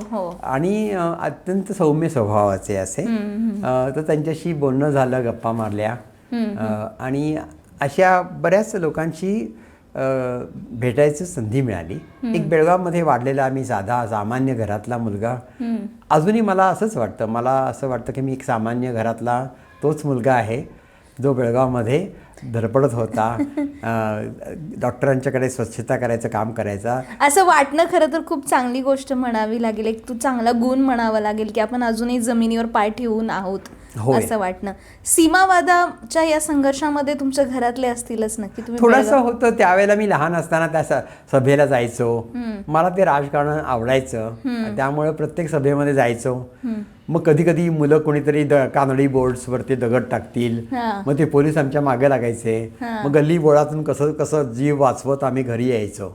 आणि अत्यंत सौम्य स्वभावाचे असे. तर त्यांच्याशी बोलणं झालं, गप्पा मारल्या आणि अशा बऱ्याच लोकांशी भेटायची संधी मिळाली. एक बेळगावमध्ये वाढलेला मी सामान्य घरातला मुलगा, अजूनही मला असंच वाटतं. मला असं वाटतं की मी एक सामान्य घरातला तोच मुलगा आहे जो बेळगावमध्ये धडपडत होता, डॉक्टरांच्याकडे स्वच्छता करायचं काम करायचा. असं वाटणं खरं तर खूप चांगली गोष्ट म्हणावी लागेल, एक तू चांगला गुण म्हणावा लागेल की आपण अजूनही जमिनीवर पाय ठेवून आहोत असं वाटणं. सीमावादाच्या या संघर्षामध्ये तुमच्या घरातले असतीलच नक्की. तुम्ही थोडंसं होतं त्यावेळेला. मी लहान असताना त्या सभेला जायचो, मला ते राजकारण आवडायचं, त्यामुळे प्रत्येक सभेमध्ये जायचो. मग कधी कधी मुलं कोणीतरी कानडी बोर्ड्सवरती दगड टाकतील, मग ते पोलीस आमच्या मागे लागायचे. मग गल्ली बोळातून कसं कसं जीव वाचवत आम्ही घरी यायचो.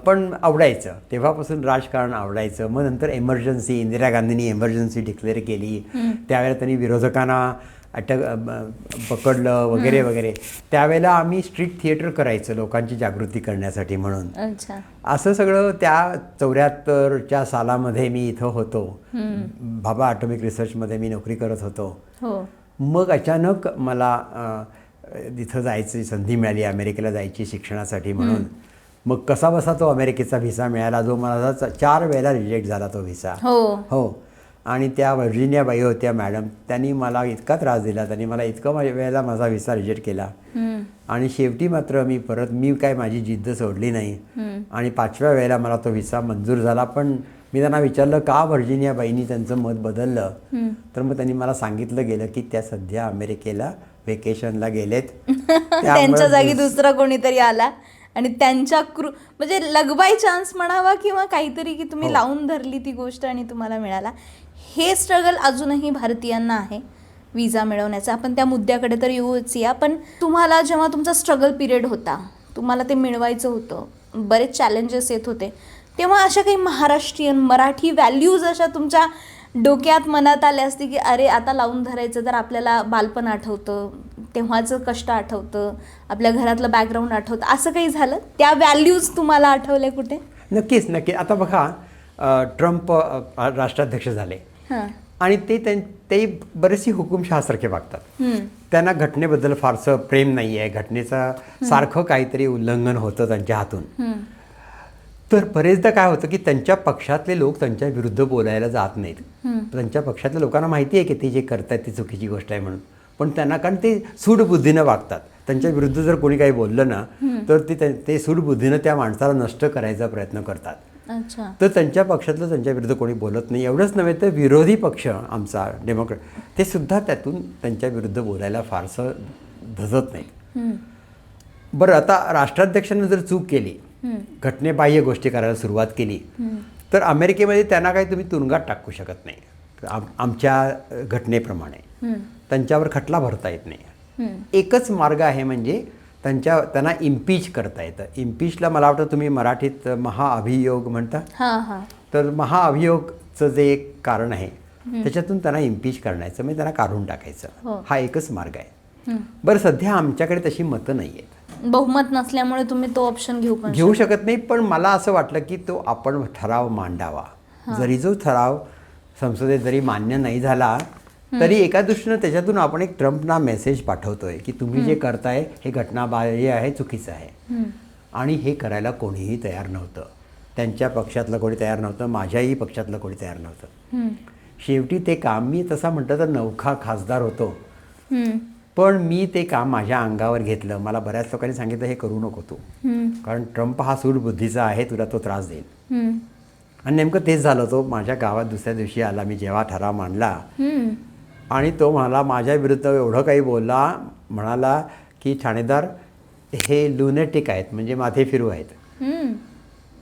पण आवडायचं, तेव्हापासून राजकारण आवडायचं. मग नंतर एमर्जन्सी, इंदिरा गांधींनी एमर्जन्सी डिक्लेअर केली, त्यावेळेला त्यांनी विरोधकांना अटक पकडलं वगैरे वगैरे. त्यावेळेला आम्ही स्ट्रीट थिएटर करायचं लोकांची जागृती करण्यासाठी म्हणून. असं सगळं त्या 74च्या सालामध्ये मी इथं होतो. भाभा ॲटॉमिक रिसर्चमध्ये मी नोकरी करत होतो. मग अचानक मला तिथं जायची संधी मिळाली, अमेरिकेला जायची शिक्षणासाठी म्हणून. मग कसा बसा तो अमेरिकेचा व्हिसा मिळाला, जो मला 4 वेळेला रिजेक्ट झाला तो व्हिसा. हो. आणि त्या व्हर्जिनिया बाई होत्या मॅडम, त्यांनी मला इतका त्रास दिला, त्यांनी मला इतकं वेळेला माझा व्हिसा रिजेक्ट केला. आणि शेवटी मात्र मी काय माझी जिद्द सोडली नाही आणि 5व्या वेळेला मला तो व्हिसा मंजूर झाला. पण मी त्यांना विचारलं का व्हर्जिनिया बाईंनी त्यांचं मत बदललं, तर मग त्यांनी मला सांगितलं गेलं की त्या सध्या अमेरिकेला वेकेशनला गेलेत. त्यांच्या जागी दुसरा कोणीतरी आला आणि त्यांच्या म्हणजे लगबाई चान्स म्हणावा किंवा काहीतरी की तुम्ही लावून धरली ती गोष्ट आणि तुम्हाला मिळाला. हे स्ट्रगल अजूनही भारतीयांना आहे विजा मिळवण्याचा. आपण त्या मुद्द्याकडे तर येऊच या. पण तुम्हाला जेव्हा तुमचा स्ट्रगल पिरियड होता, तुम्हाला ते मिळवायचं होतं, बरेच चॅलेंजेस येत होते, तेव्हा अशा काही महाराष्ट्रीयन मराठी व्हॅल्यूज अशा तुमच्या डोक्यात मनात आल्या असते की अरे आता लावून धरायचं, तर आपल्याला बालपण आठवतं, तेव्हाचं कष्ट आठवतं, आपल्या घरातलं बॅकग्राऊंड आठवतं, असं काही झालं? त्या व्हॅल्यूज तुम्हाला आठवले कुठे? नक्कीच. आता बघा, ट्रम्प राष्ट्राध्यक्ष झाले आणि ते बरेचशी हुकुमशहासारखे वागतात. त्यांना घटनेबद्दल फारसं प्रेम नाही आहे, घटनेचं सारखं काहीतरी उल्लंघन होतं त्यांच्या हातून. तर बरेचदा काय होतं की त्यांच्या पक्षातले लोक त्यांच्या विरुद्ध बोलायला जात नाहीत. त्यांच्या पक्षातल्या लोकांना माहिती आहे की ते जे करतात ती चुकीची गोष्ट आहे म्हणून, पण त्यांना कारण ते सूडबुद्धीनं वागतात. त्यांच्या विरुद्ध जर कोणी काही बोललं ना तर ते सूडबुद्धीनं त्या माणसाला नष्ट करायचा प्रयत्न करतात. अच्छा. तर त्यांच्या पक्षातलं त्यांच्या विरुद्ध कोणी बोलत नाही. एवढंच नव्हे तर विरोधी पक्ष आमचा डेमोक्रॅट ते सुद्धा त्यातून त्यांच्या विरुद्ध बोलायला फारसं धजत नाही. बरं, आता राष्ट्राध्यक्षांनी जर चूक केली, घटनेबाह्य गोष्टी करायला सुरुवात केली, तर अमेरिकेमध्ये त्यांना काही तुम्ही तुरुंगात टाकू शकत नाही. आमच्या घटनेप्रमाणे त्यांच्यावर खटला भरता येत नाही. एकच मार्ग आहे म्हणजे त्यांना इम्पीच करता येतं. इम्पीचला मला वाटतं तुम्ही मराठीत महाअभियोग म्हणता. तर महाअभियोगचं जे एक कारण आहे त्याच्यातून त्यांना इम्पीच करण्याचं म्हणजे त्यांना काढून टाकायचं, हा एकच मार्ग आहे. बरं, सध्या आमच्याकडे तशी मतं नाही आहेत. बहुमत नसल्यामुळे तुम्ही तो ऑप्शन घेऊ शकत नाही. पण मला असं वाटलं की तो आपण ठराव मांडावा. जरी जो ठराव संसदेत जरी मान्य नाही झाला तरी एका दृष्टीनं त्याच्यातून आपण एक ट्रम्पना मेसेज पाठवतोय की तुम्ही जे करताय हे घटनाबाह्य आहे, चुकीचं आहे. आणि हे करायला कोणीही तयार नव्हतं. त्यांच्या पक्षातलं कोणी तयार नव्हतं, माझ्याही पक्षातलं कोणी तयार नव्हतं. शेवटी ते काम मी तसा म्हटलं तर नवखा खासदार होतो, पण मी ते काम माझ्या अंगावर घेतलं. मला बऱ्याच लोकांनी सांगितलं हे करू नको तू, कारण ट्रम्प हा सूडबुद्धीचा आहे, तुला तो त्रास देईल. आणि नेमकं तेच झालं. तो माझ्या गावात दुसऱ्या दिवशी आला, मी जेव्हा ठराव मांडला आणि तो म्हणाला माझ्या विरुद्ध एवढं काही बोलला, म्हणाला की ठाणेदार हे लुनेटिक आहेत, म्हणजे माथे फिरू आहेत.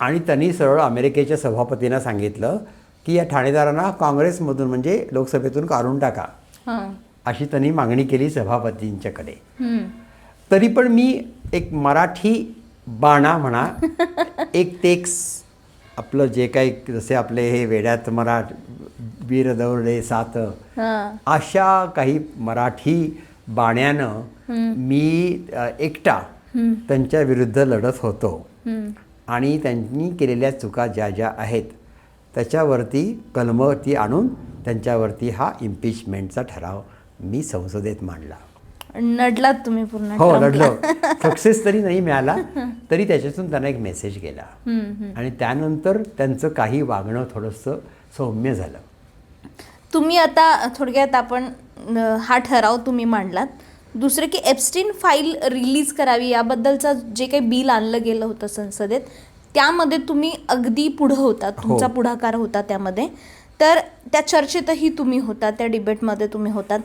आणि त्यांनी सरळ अमेरिकेच्या सभापतींना सांगितलं की या ठाणेदारांना काँग्रेसमधून म्हणजे लोकसभेतून काढून टाका, अशी त्यांनी मागणी केली सभापतींच्याकडे. तरी पण मी एक मराठी बाणा म्हणा, एक टेक्स आपलं जे काही जसे आपले हे वेड्यात वीर दौरडे सात, अशा काही मराठी बाण्यानं मी एकटा त्यांच्या विरुद्ध लढत होतो. आणि त्यांनी केलेल्या चुका ज्या ज्या आहेत त्याच्यावरती कलमवरती आणून त्यांच्यावरती हा इम्पिचमेंटचा ठराव मी संसदेत मांडला. नडलात तुम्ही पूर्ण? हो, लढलो. सक्सेस तरी नाही मिळाला तरी त्याच्यातून त्यांना एक मेसेज गेला. आणि त्यानंतर त्यांचं काही वागणं थोडंसं सौम्य झालं. तुम्ही आता थोडक्यात आपण हा ठराव तुम्ही मांडलात. दुसरं की एप्स्टीन फाईल रिलीज करावी याबद्दलचं जे काही बिल आणलं गेलं होतं संसदेत, त्यामध्ये तुम्ही अगदी पुढं होता, तुमचा पुढाकार होता त्यामध्ये. तर त्या चर्चेतही तुम्ही होता, त्या डिबेटमध्ये तुम्ही होतात.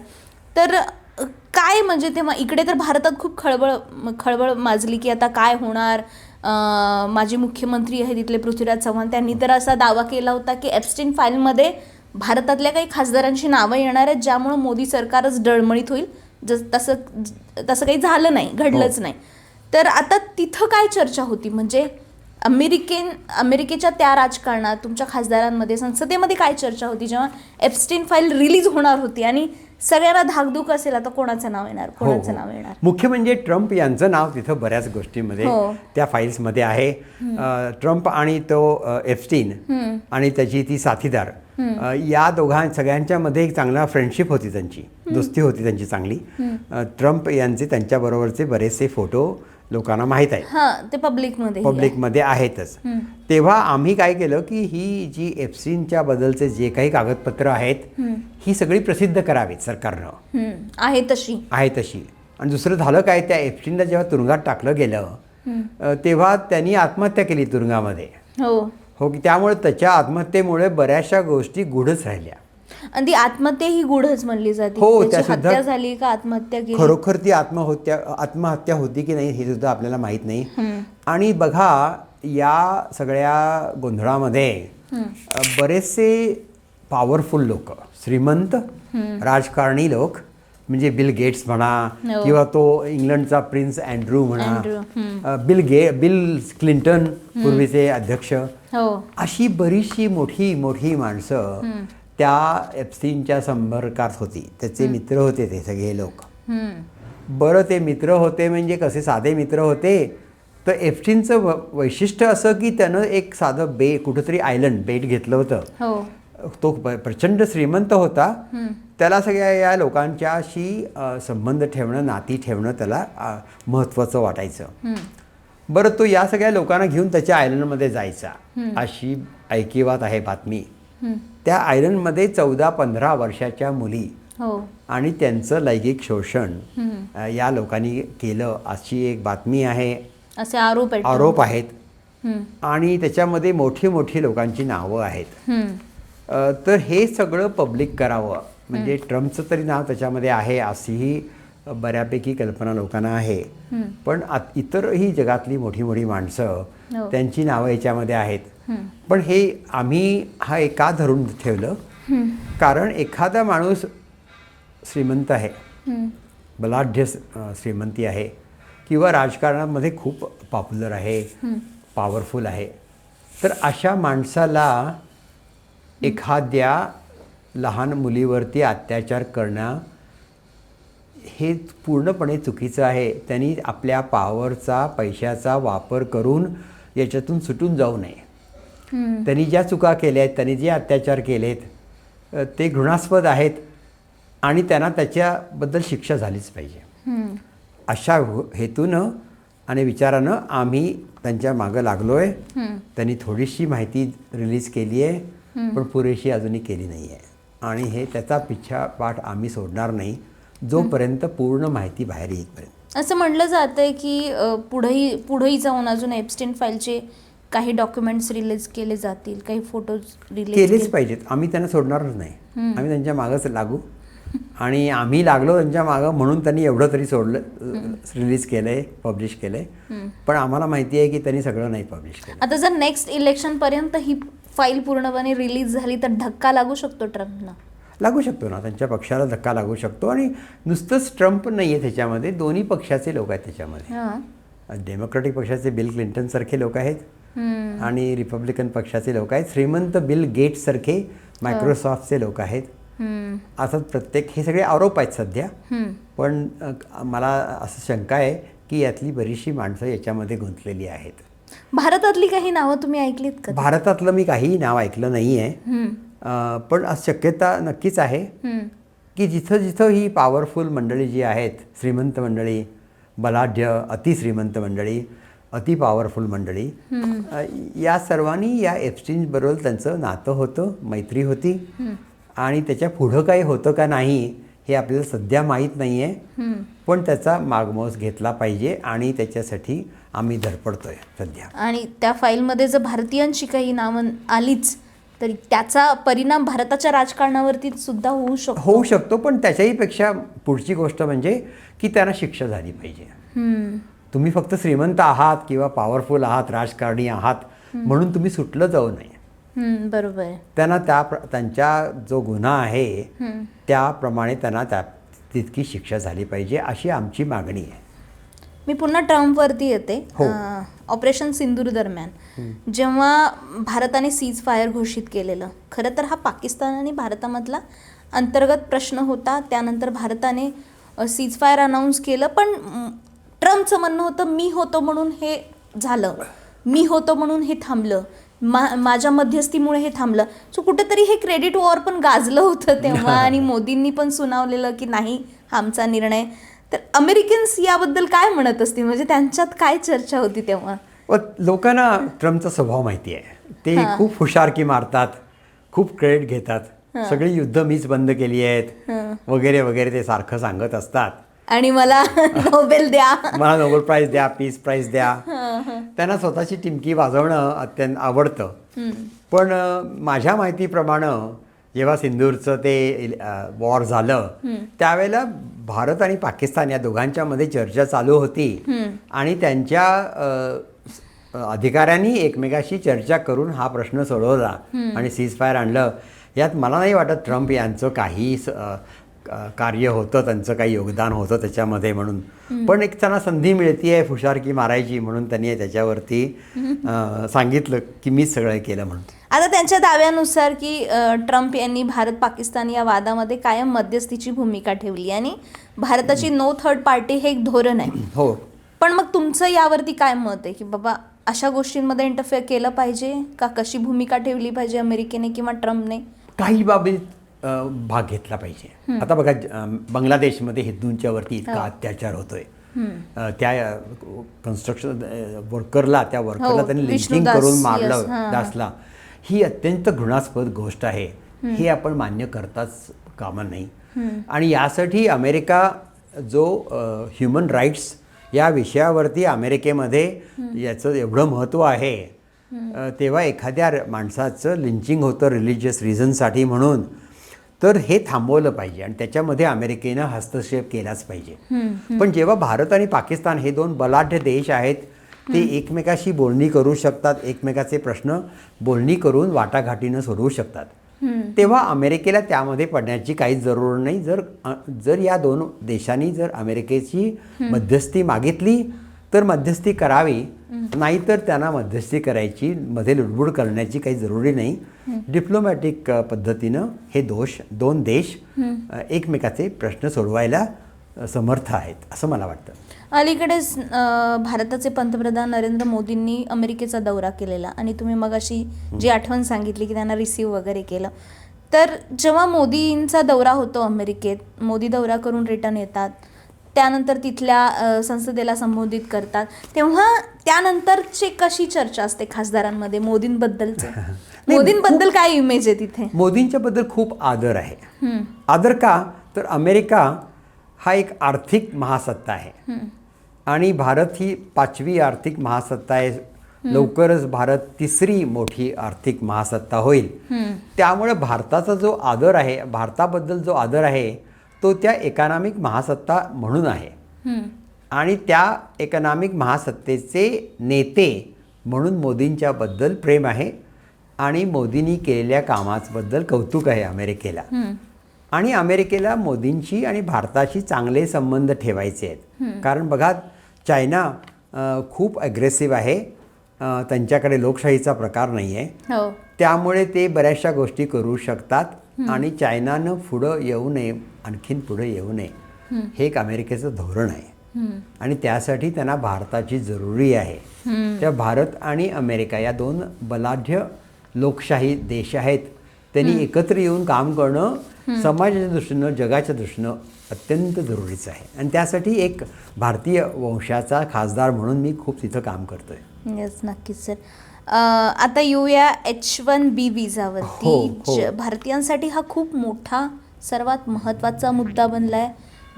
तर काय म्हणजे तेव्हा इकडे तर भारतात खूप खळबळ माजली की आता काय होणार. माजी मुख्यमंत्री आहे तिथले पृथ्वीराज चव्हाण, त्यांनी तर असा दावा केला होता की एप्स्टीन फाईलमध्ये भारतातल्या काही खासदारांची नावं येणार आहेत, ज्यामुळं मोदी सरकारच डळमळीत होईल. तसं काही झालं नाही, घडलंच नाही. तर आता तिथं काय चर्चा होती, म्हणजे अमेरिकेच्या त्या राजकारणात तुमच्या खासदारांमध्ये संसदेमध्ये काय चर्चा होती जेव्हा एप्स्टीन फाईल रिलीज होणार होती आणि सगळ्यांना धाकधूक असेल आता कोणाचं नाव येणार, कोणाचं नाव येणार? मुख्य म्हणजे ट्रम्प यांचं नाव तिथं बऱ्याच गोष्टींमध्ये त्या फाईल्समध्ये आहे. ट्रम्प आणि तो एप्स्टीन आणि त्याची ती साथीदार, या सगळ्यांच्या मध्ये एक चांगला फ्रेंडशिप होती, त्यांची दोस्ती होती त्यांची चांगली. ट्रम्प यांचे त्यांच्याबरोबरचे बरेचसे फोटो लोकांना माहीत आहे, ते पब्लिकमध्ये आहेतच. तेव्हा आम्ही काय केलं की ही जी एप्स्टीनच्या बद्दलचे जे काही कागदपत्र आहेत ही सगळी प्रसिद्ध करावीत सरकारनं, आहे तशी. आणि दुसरं झालं काय, त्या एप्स्टीनला जेव्हा तुरुंगात टाकलं गेलं तेव्हा त्यांनी आत्महत्या केली तुरुंगामध्ये. हो, की त्यामुळे त्याच्या आत्महत्येमुळे बऱ्याचशा गोष्टी गूढच राहिल्या. आणि ती आत्महत्या ही गूढच म्हणली जाते. हो, त्या हत्या झाली का आत्महत्या केली, खरोखर ती आत्महत्या होती की नाही हे सुद्धा आपल्याला माहीत नाही. आणि बघा, या सगळ्या गोंधळामध्ये बरेचसे पॉवरफुल लोक, श्रीमंत राजकारणी लोक, म्हणजे बिल गेट्स म्हणा किंवा तो इंग्लंडचा प्रिन्स अँड्रू म्हणा, बिल क्लिंटन पूर्वीचे अध्यक्ष, अशी बरीचशी मोठी मोठी माणसं त्या एप्स्टीनच्या संपर्कात होती. त्याचे मित्र होते ते सगळे लोक. बरं, ते मित्र होते म्हणजे कसे साधे मित्र होते, तर एप्स्टीनचं वैशिष्ट्य असं की त्यानं एक साधं कुठंतरी आयलंड बेट घेतलं होतं. तो प्रचंड श्रीमंत होता. त्याला सगळ्या या लोकांच्याशी संबंध ठेवणं, नाती ठेवणं त्याला महत्त्वाचं वाटायचं. बरं, तो या सगळ्या लोकांना घेऊन त्याच्या आयलंडमध्ये जायचा अशी ऐकिवात आहे बातमी. त्या आयलंडमध्ये 14-15 वर्षाच्या मुली हो. आणि त्यांचं लैंगिक शोषण या लोकांनी केलं अशी एक बातमी आहे. असे आरोप आहेत. आणि त्याच्यामध्ये मोठी मोठी लोकांची नावं आहेत. तर हे सगळं पब्लिक करावं म्हणजे ट्रम्पचं तरी नाव त्याच्यामध्ये आहे अशीही बऱ्यापैकी कल्पना लोकांना आहे. पण इतरही जगातली मोठी मोठी माणसं त्यांची नावं याच्यामध्ये आहेत. पण हे आम्ही का धरून ठेवलं, कारण एखादा माणूस श्रीमंत आहे, बलाढ्य श्रीमंती आहे किंवा राजकारणामध्ये खूप पॉप्युलर आहे, पॉवरफुल आहे, तर अशा माणसाला एखाद्या लहान मुलीवरती अत्याचार करणं हे पूर्णपणे चुकीचं आहे. त्यांनी आपल्या पॉवरचा, पैशाचा वापर करून याच्यातून सुटून जाऊ नये. त्यांनी ज्या चुका केल्या आहेत, त्यांनी जे अत्याचार केलेत ते घृणास्पद आहेत आणि त्यांना त्याच्याबद्दल शिक्षा झालीच पाहिजे. अशा हेतूनं आणि विचारानं आम्ही त्यांच्या मागं लागलो आहे. त्यांनी थोडीशी माहिती रिलीज केली आहे, पण पुरेशी अजूनही केली नाही आहे. आणि हे त्याचा पिच्छापाठ आम्ही सोडणार नाही जोपर्यंत पूर्ण माहिती बाहेर येईपर्यंत. असं म्हटलं जातंय की पुढेही जाऊन अजून एप्स्टीन फाईलचे काही डॉक्युमेंट्स रिलीज केले जातील, काही फोटोज रिलीज केलेच पाहिजेत. आम्ही त्यांना सोडणारच नाही. आम्ही त्यांच्या मागंच लागू आणि आम्ही लागलो त्यांच्या मागं म्हणून त्यांनी एवढं तरी सोडलं, रिलीज केलं आहे, पब्लिश केलं आहे. पण आम्हाला माहिती आहे की त्यांनी सगळं नाही पब्लिश केलं. आता जर नेक्स्ट इलेक्शनपर्यंत ही फाईल पूर्णपणे रिलीज झाली तर धक्का लागू शकतो ट्रम्पना? लागू शकतो ना, त्यांच्या पक्षाला धक्का लागू शकतो. आणि नुसतंच ट्रम्प नाही आहे त्याच्यामध्ये, दोन्ही पक्षाचे लोक आहेत त्याच्यामध्ये. डेमोक्रॅटिक पक्षाचे बिल क्लिंटन सारखे लोक आहेत आणि रिपब्लिकन पक्षाचे लोक आहेत. श्रीमंत बिल गेट्स सारखे मायक्रोसॉफ्टचे लोक आहेत. असं प्रत्येक हे सगळे आरोप आहेत सध्या. पण मला असं शंका आहे की यातली बरीचशी माणसं याच्यामध्ये गुंतलेली आहेत. भारतातली काही नावं तुम्ही ऐकलीत का? भारतातलं मी काहीही नाव ऐकलं नाही आहे. पण शक्यता नक्कीच आहे की जिथं जिथं ही पॉवरफुल मंडळी जी आहेत, श्रीमंत मंडळी, बलाढ्य अतिश्रीमंत मंडळी, अति पॉवरफुल मंडळी, या सर्वांनी या एप्स्टीनबरोबर त्यांचं नातं होतं, मैत्री होती. आणि त्याच्या पुढं काही होतं का नाही हे आपल्याला सध्या माहीत नाही आहे. पण त्याचा मागमोस घेतला पाहिजे आणि त्याच्यासाठी आम्ही धडपडतोय सध्या. आणि त्या फाईलमध्ये जर भारतीयांची काही नावं आलीच तरी त्याचा परिणाम भारताच्या राजकारणावरती सुद्धा होऊ शकतो. पण त्याच्याही पेक्षा पुढची गोष्ट म्हणजे की त्यांना शिक्षा झाली पाहिजे. तुम्ही फक्त श्रीमंत आहात किंवा पॉवरफुल आहात, राजकारणी आहात म्हणून तुम्ही सुटलं जाऊ नये. बरोबर. त्यांना त्यांच्या जो गुन्हा आहे त्याप्रमाणे त्यांना तितकी शिक्षा झाली पाहिजे अशी आमची मागणी आहे. मी पुन्हा ट्रम्पवरती येते. ऑपरेशन सिंदूर दरम्यान जेव्हा भारताने सीज फायर घोषित केलेलं, खरं तर हा पाकिस्तान आणि भारतामधला अंतर्गत प्रश्न होता. त्यानंतर भारताने सीज फायर अनाऊन्स केलं. पण ट्रम्पचं म्हणणं होतं मी होतो म्हणून हे झालं, मी होतो म्हणून हे थांबलं, माझ्या मध्यस्थीमुळे हे थांबलं. सो कुठेतरी हे क्रेडिट वॉर पण गाजलं होतं तेव्हा. आणि मोदींनी पण सुनावलेलं की नाही हा आमचा निर्णय. तर अमेरिकन्स याबद्दल काय म्हणत असतील, म्हणजे त्यांच्यात काय चर्चा होती तेव्हा? लोकांना ट्रम्पचा स्वभाव माहिती आहे. ते खूप हुशारकी मारतात, खूप क्रेडिट घेतात. सगळी युद्ध मीच बंद केली आहेत वगैरे वगैरे ते सारखं सांगत असतात. आणि मला नोबेल द्या, मला नोबेल प्राइज द्या, पीस प्राइज द्या. त्यांना स्वतःची टिमकी वाजवणं अत्यंत आवडतं. पण माझ्या माहितीप्रमाणे जेव्हा सिंदूरचं ते वॉर झालं त्यावेळेला भारत आणि पाकिस्तान या दोघांच्यामध्ये चर्चा चालू होती आणि त्यांच्या अधिकाऱ्यांनी एकमेकाशी चर्चा करून हा प्रश्न सोडवला आणि सीज फायर आणलं. यात मला नाही वाटत ट्रम्प यांचं काही कार्य होतं, त्यांचं काही योगदान होतं त्याच्यामध्ये म्हणून. पण एक त्यांना संधी मिळते आहे हुशारकी मारायची म्हणून त्यांनी त्याच्यावरती सांगितलं की मीच सगळं केलं म्हणून. आता त्यांच्या दाव्यानुसार की ट्रम्प यांनी भारत पाकिस्तान या वादामध्ये कायम मध्यस्थीची भूमिका ठेवली आणि भारताची नो थर्ड पार्टी हे एक धोरण आहे. हो. पण मग तुमचं यावरती काय मत आहे की बाबा अशा गोष्टींमध्ये इंटरफेअर केलं पाहिजे का, कशी भूमिका ठेवली पाहिजे अमेरिकेने किंवा ट्रम्पने? काही बाबीत भाग घेतला पाहिजे. आता बघा बांगलादेशमध्ये हिंदूंच्या वरती इतका अत्याचार होतोय, त्या कन्स्ट्रक्शन वर्करला त्या वर्करला त्यांनी विष्णू लिंचिंग दास, करून yes, मारलं हां. दासला. ही अत्यंत घृणास्पद गोष्ट आहे. हे आपण मान्य करताच कामा नाही. आणि यासाठी अमेरिका जो ह्युमन राईट्स या विषयावरती अमेरिकेमध्ये याचं एवढं महत्त्व आहे, तेव्हा एखाद्या माणसाचं लिंचिंग होतं रिलिजियस रिझनसाठी म्हणून, तर हे थांबवलं पाहिजे आणि त्याच्यामध्ये अमेरिकेनं हस्तक्षेप केलाच पाहिजे. पण जेव्हा भारत आणि पाकिस्तान हे दोन बलाढ्य देश आहेत, ते एकमेकाशी बोलणी करू शकतात, एकमेकाचे प्रश्न बोलणी करून वाटाघाटीनं सोडवू शकतात, तेव्हा अमेरिकेला त्यामध्ये पडण्याची काहीच जरूर नाही. जर या दोन देशांनी जर अमेरिकेची मध्यस्थी मागितली तर मध्यस्थी करावी, नाहीतर त्यांना मध्यस्थी करायची, मध्ये लुडबुड करण्याची काही जरुरी नाही. डिप्लोमॅटिक पद्धतीनं हे दोन देश एकमेकाचे प्रश्न सोडवायला समर्थ आहेत असं मला वाटतं. अलीकडेच भारताचे पंतप्रधान नरेंद्र मोदींनी अमेरिकेचा दौरा केलेला आणि तुम्ही मगाशी जी आठवण सांगितली की त्यांना रिसीव्ह वगैरे केलं, तर जेव्हा मोदींचा दौरा होतो अमेरिकेत, मोदी दौरा करून रिटर्न येतात, त्यानंतर तिथल्या संसदेला संबोधित करतात, तेव्हा त्यानंतरची कशी चर्चा असते खासदारांमध्ये मोदींबद्दलचं? मोदींबद्दल काय इमेज आहे तिथे? मोदींच्याबद्दल खूप आदर आहे. आदर का तर अमेरिका हा एक आर्थिक महासत्ता आहे आणि भारत ही 5वी आर्थिक महासत्ता आहे. लवकरच भारत 3री मोठी आर्थिक महासत्ता होईल. त्यामुळे भारताचा जो आदर आहे, भारताबद्दल जो आदर आहे, तो त्या इकॉनॉमिक महासत्ता म्हणून आहे आणि त्या इकॉनॉमिक महासत्तेचे नेते म्हणून मोदींच्याबद्दल प्रेम आहे आणि मोदींनी केलेल्या कामाबद्दल कौतुक आहे अमेरिकेला. आणि अमेरिकेला मोदींची आणि भारताशी चांगले संबंध ठेवायचे आहेत. कारण बघा, चायना खूप ॲग्रेसिव्ह आहे, त्यांच्याकडे लोकशाहीचा प्रकार नाही आहे, त्यामुळे ते बऱ्याचशा गोष्टी करू शकतात आणि चायनानं पुढं येऊ नये, आणखीन पुढं येऊ नये, हे एक अमेरिकेचं धोरण आहे आणि त्यासाठी त्यांना भारताची जरुरी आहे. त्या भारत आणि अमेरिका या दोन बलाढ्य लोकशाही देश आहेत, त्यांनी एकत्र येऊन काम करणं समाजाच्या दृष्टीनं, जगाच्या दृष्टीनं अत्यंत जरुरीचं आहे आणि त्यासाठी एक भारतीय वंशाचा खासदार म्हणून मी खूप तिथं काम करतोय. येस, नक्कीच सर. आता येऊया H1B विजावरती. भारतीयांसाठी हा खूप मोठा, सर्वात महत्त्वाचा मुद्दा बनला आहे.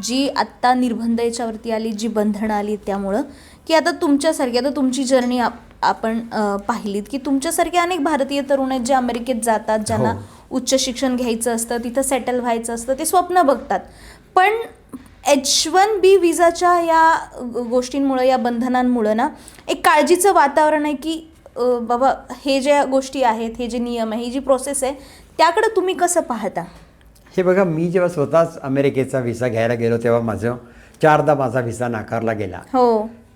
जी आत्ता निर्बंध याच्यावरती आली, जी बंधनं आली त्यामुळं, की आता तुमच्यासारखी, आता तुमची जर्नी आपण पाहिलीत की तुमच्यासारखे अनेक भारतीय तरुण आहेत जे अमेरिकेत जातात, ज्यांना उच्च शिक्षण घ्यायचं असतं, तिथं सेटल व्हायचं असतं, ते स्वप्न बघतात. पण H1B विजाच्या या गोष्टींमुळं, या बंधनांमुळं ना एक काळजीचं वातावरण आहे की बाबा हे ज्या गोष्टी आहेत, हे जे नियम आहे, ही जी प्रोसेस आहे, त्याकडं तुम्ही कसं पाहता? हे बघा, मी जेव्हा स्वतःच अमेरिकेचा व्हिसा घ्यायला गेलो तेव्हा 4दा माझा व्हिसा नाकारला गेला.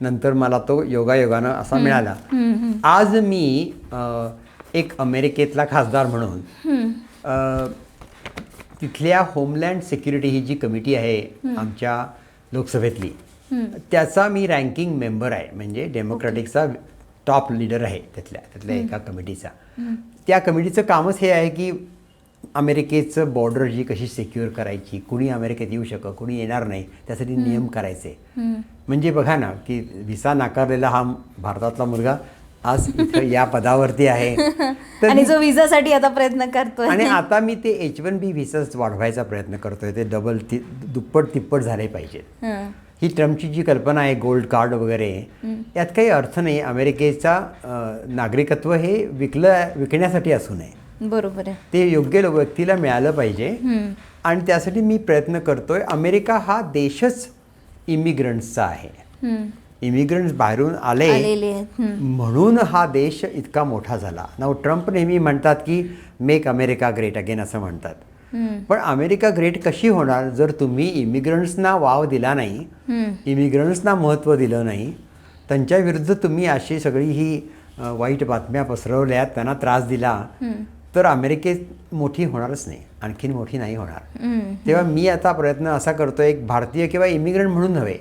नंतर मला तो योगायोगानं असा मिळाला. आज मी एक अमेरिकेतला खासदार म्हणून तिथल्या होमलँड सिक्युरिटी ही जी कमिटी आहे आमच्या लोकसभेतली, त्याचा मी रँकिंग मेंबर आहे, म्हणजे डेमोक्रॅटिकचा टॉप लीडर आहे त्यातल्या एका कमिटीचा. त्या कमिटीचं कामच हे आहे की अमेरिकेचं बॉर्डर जी कशी सिक्युअर करायची, कुणी अमेरिकेत येऊ शकतं, कुणी येणार नाही, त्यासाठी नियम करायचे. म्हणजे बघा ना की व्हिसा नाकारलेला हा भारतातला मुलगा आज इथं या पदावरती आहे आणि जो व्हिसासाठी आता प्रयत्न करतोय. आणि आता मी ते H1B व्हिसाच वाढवायचा प्रयत्न करतोय. ते दुप्पट तिप्पट झाले पाहिजेत. ही ट्रम्पची जी कल्पना आहे गोल्ड कार्ड वगैरे, यात काही अर्थ नाही. अमेरिकेचा नागरिकत्व हे विकण्यासाठी असू नये. बरोबर आहे. ते योग्य व्यक्तीला मिळालं पाहिजे आणि त्यासाठी मी प्रयत्न करतोय. अमेरिका हा देशच इमिग्रंट्सचा आहे. इमिग्रंट्स बाहेरून आले म्हणून हा देश इतका मोठा झाला. नाव ट्रम्प नेहमी म्हणतात की मेक अमेरिका ग्रेट अगेन असं म्हणतात. पण अमेरिका ग्रेट कशी होणार जर तुम्ही इमिग्रंट्सना वाव दिला नाही, इमिग्रंट्सना महत्त्व दिलं नाही, त्यांच्या विरुद्ध तुम्ही अशी सगळी ही वाईट बातम्या पसरवल्या, त्यांना त्रास दिला, तर अमेरिकेत मोठी होणारच नाही, आणखीन मोठी नाही होणार. तेव्हा मी आता प्रयत्न असा करतोय, एक भारतीय किंवा इमिग्रंट म्हणून नव्हे,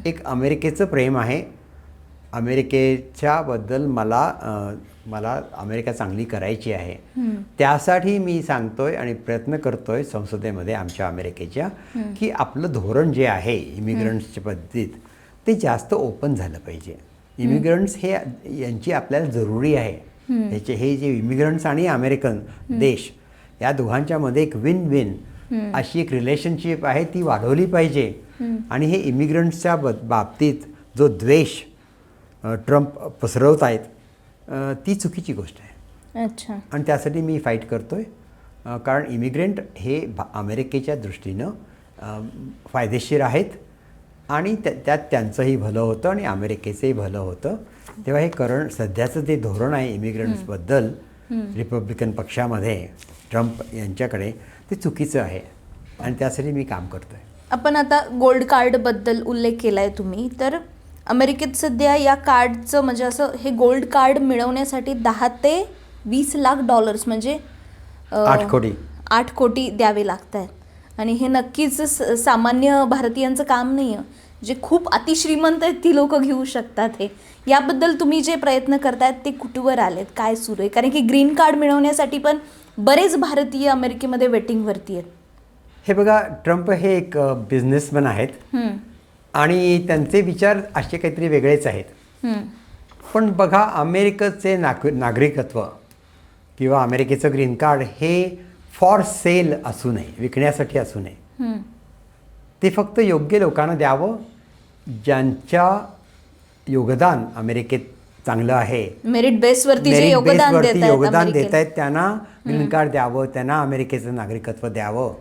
एक अमेरिकेचं प्रेम आहे. अमेरिकेच्याबद्दल मला अमेरिका चांगली करायची आहे. त्यासाठी मी सांगतोय आणि प्रयत्न करतोय संसदेमध्ये आमच्या अमेरिकेच्या की आपलं धोरण जे आहे इमिग्रंट्सच्या पद्धतीत, ते जास्त ओपन झालं पाहिजे. इमिग्रंट्स हे यांची आपल्याला जरुरी आहे. हे जे इमिग्रंट्स आणि अमेरिकन देश या दोघांच्यामध्ये एक विन विन अशी एक रिलेशनशिप आहे, ती वाढवली पाहिजे. आणि हे इमिग्रंट्सच्या बाबतीत जो द्वेष ट्रम्प पसरवत आहेत ती चुकीची गोष्ट आहे. अच्छा. आणि त्यासाठी मी फाईट करतो आहे. कारण इमिग्रंट हे अमेरिकेच्या दृष्टीनं फायदेशीर आहेत आणि त्यात त्यांचंही भलं होतं आणि अमेरिकेचंही भलं होतं. तेव्हा हे सध्याचं जे धोरण आहे इमिग्रंट्सबद्दल रिपब्लिकन पक्षामध्ये ट्रम्प यांच्याकडे, ते चुकीचं आहे आणि त्यासाठी मी काम करतो आहे. आपण आता गोल्ड कार्डबद्दल उल्लेख केला आहे तुम्ही, तर अमेरिकेत सध्या या कार्डचं म्हणजे असं हे गोल्ड कार्ड मिळवण्यासाठी 10 ते 20 लाख डॉलर्स म्हणजे 8 कोटी द्यावे लागत आहेत. आणि हे नक्कीच सामान्य भारतीयांचं काम नाही आहे. जे खूप अतिश्रीमंत आहेत ती लोक घेऊ शकतात. हे याबद्दल तुम्ही जे प्रयत्न करतायत ते कुठवर आलेत, काय सुरू आहे? कारण की ग्रीन कार्ड मिळवण्यासाठी पण बरेच भारतीय अमेरिकेमध्ये वेटिंगवरती आहेत. हे बघा, ट्रम्प हे एक बिझनेसमॅन आहेत आणि त्यांचे विचार असे काहीतरी वेगळेच आहेत. पण बघा, अमेरिकेचे नागरिकत्व किंवा अमेरिकेचं ग्रीन कार्ड हे फॉर सेल असू नये, विकण्यासाठी असू नये. ते फक्त योग्य लोकांना द्यावं ज्यांच्या योगदान अमेरिकेत चांगलं आहे, मेरिट बेसवरती जे योगदान देत आहेत त्यांना ग्रीन कार्ड द्यावं, त्यांना अमेरिकेचं नागरिकत्व द्यावं.